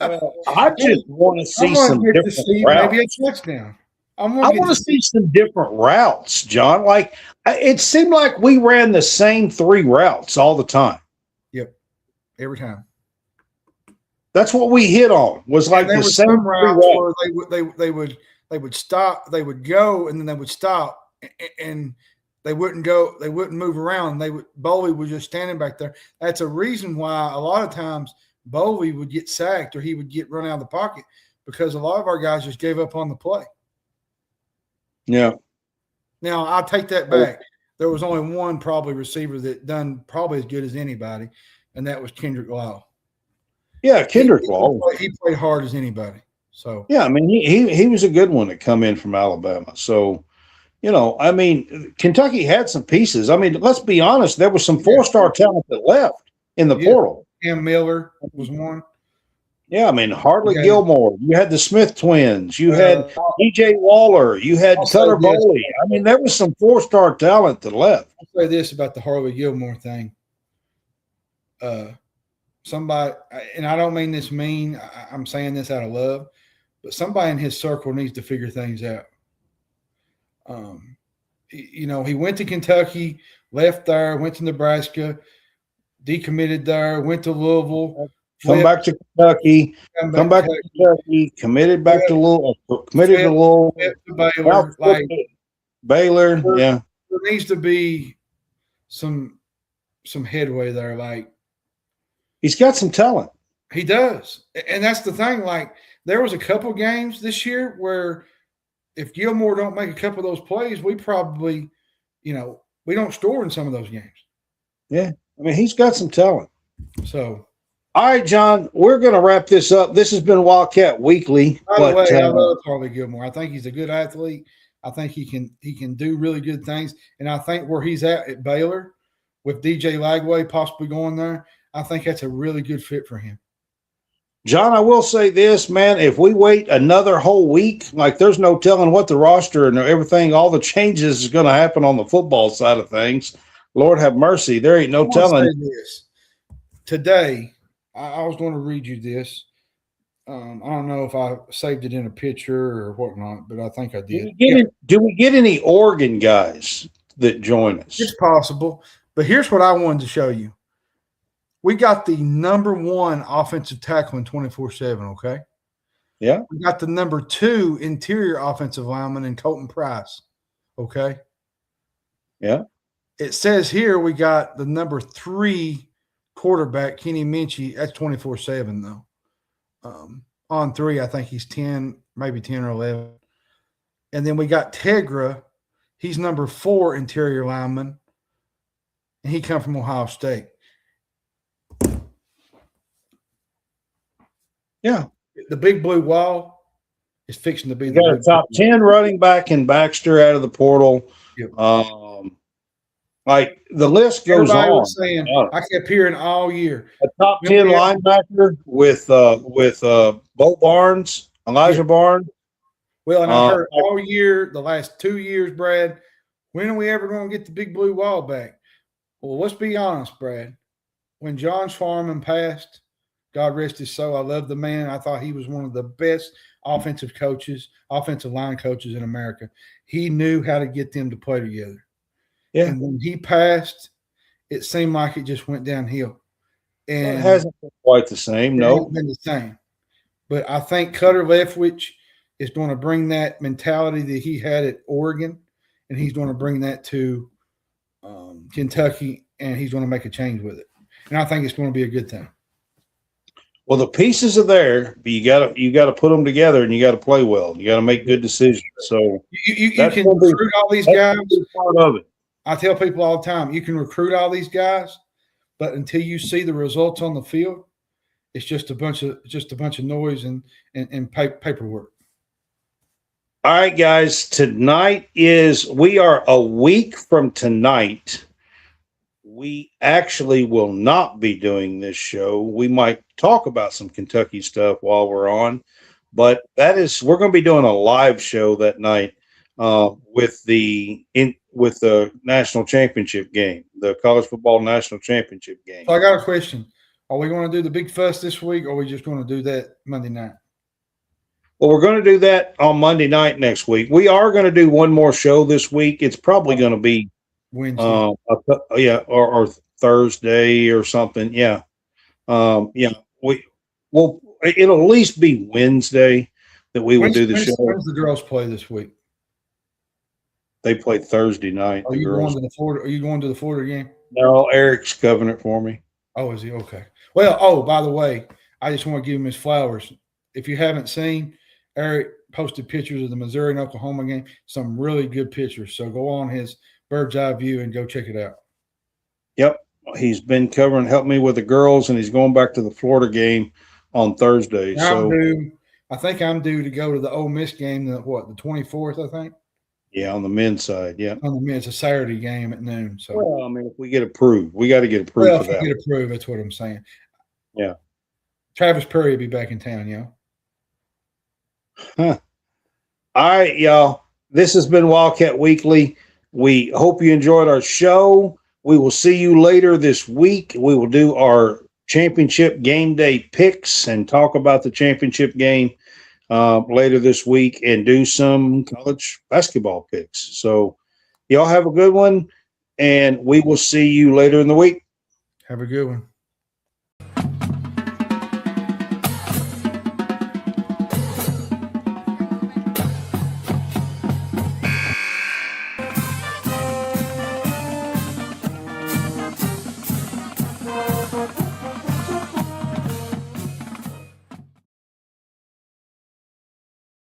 I just want to see some different routes. Maybe a touchdown. I want to see some different routes, John. Like, it seemed like we ran the same 3 routes all the time. Yep, every time. That's what we hit on. Was like the same routes where they would stop, they would go, and then they would stop, and they wouldn't go, they wouldn't move around. Bowley was just standing back there. That's a reason why a lot of times Bowley would get sacked or he would get run out of the pocket, because a lot of our guys just gave up on the play. Yeah. Now I'll take that back. There was only one probably receiver that done probably as good as anybody, and that was Kendrick Lowe. Yeah, Kendrick Lowe. He played hard as anybody. So yeah, I mean he was a good one to come in from Alabama. So, Kentucky had some pieces. I mean, let's be honest, there was some 4-star talent that left in the portal. Cam Miller was one. Yeah, I mean, Hartley Gilmore. You had the Smith twins. You had E.J. Waller. You had Cutter Bowley. I mean, there was some 4-star talent that left. I'll say this about the Hartley Gilmore thing. Somebody, and I don't mean this mean, I'm saying this out of love, but somebody in his circle needs to figure things out. He went to Kentucky, left there, went to Nebraska, decommitted there, went to Louisville. Come back to Kentucky. Come back to Kentucky. Committed back to Louisville. Committed to Louisville. Baylor. Baylor. Yeah. There needs to be some headway there. Like, he's got some talent. He does, and that's the thing. Like, there was a couple games this year where if Gilmore don't make a couple of those plays, we probably, we don't score in some of those games. Yeah, I mean, he's got some talent. So. All right, John, we're going to wrap this up. This has been Wildcat Weekly. By the way, I love Hartley Gilmore. I think he's a good athlete. I think he can do really good things. And I think where he's at Baylor, with DJ Lagway possibly going there, I think that's a really good fit for him. John, I will say this, man. If we wait another whole week, like there's no telling what the roster and everything, all the changes is going to happen on the football side of things. Lord have mercy. There ain't no telling. This. Today, I was going to read you this. I don't know if I saved it in a picture or whatnot, but I think I did. Do we get any Oregon guys that join us? It's possible. But here's what I wanted to show you. We got the number 1 offensive tackle in 24/7, okay? Yeah. We got the number 2 interior offensive lineman in Colton Price, okay? Yeah. It says here we got the number 3 quarterback, Kenny Minchie. That's 24/7, though. On 3, I think he's 10, maybe 10 or 11. And then we got Tegra. He's number 4 interior lineman, and he come from Ohio State. Yeah. The big blue wall is fixing to be You got a top 10 running back in Baxter out of the portal. Yep. Like the list goes Everybody on. was saying, I kept hearing all year. A top 10 linebacker with Bo Barnes, Elijah Barnes. Well, and I heard all year, the last 2 years, Brad, when are we ever going to get the big blue wall back? Well, let's be honest, Brad. When John Schwarman passed, God rest his soul, I love the man. I thought he was one of the best offensive line coaches in America. He knew how to get them to play together. Yeah. And when he passed, it seemed like it just went downhill. And it hasn't been quite the same. No, it hasn't been the same. But I think Cutter Leftwich is going to bring that mentality that he had at Oregon, and he's going to bring that to Kentucky, and he's going to make a change with it. And I think it's going to be a good thing. Well, the pieces are there, but you got to put them together, and you got to play well. You got to make good decisions. So you can recruit all these guys. Part of it. I tell people all the time, you can recruit all these guys, but until you see the results on the field, it's just a bunch of noise and paperwork. All right, guys. We are a week from tonight. We actually will not be doing this show. We might talk about some Kentucky stuff while we're on, but we're going to be doing a live show that night with the national championship game, the college football national championship game. So I got a question. Are we going to do the big fuss this week, or are we just going to do that Monday night? Well, we're going to do that on Monday night next week. We are going to do one more show this week. It's probably going to be Wednesday. Or Thursday or something. Yeah. It'll at least be Wednesday that we will do the show. When's the girls play this week? They play Thursday night. Are you going to the Florida game? No, Eric's covering it for me. Oh, is he? Okay. Well, by the way, I just want to give him his flowers. If you haven't seen, Eric posted pictures of the Missouri and Oklahoma game, some really good pictures. So go on his bird's eye view and go check it out. Yep. He's been helped me with the girls, and he's going back to the Florida game on Thursday. I think I'm due to go to the Ole Miss game, the 24th, I think? Yeah, on the men's side, yeah. On the men's, it's a Saturday game at noon. So, well, I mean, if we get approved, we got to get approved for that. If we get approved, that's what I'm saying. Yeah. Travis Perry will be back in town, y'all. Huh. All right, y'all. This has been Wildcat Weekly. We hope you enjoyed our show. We will see you later this week. We will do our championship game day picks and talk about the championship game later this week and do some college basketball picks. So y'all have a good one, and we will see you later in the week. Have a good one.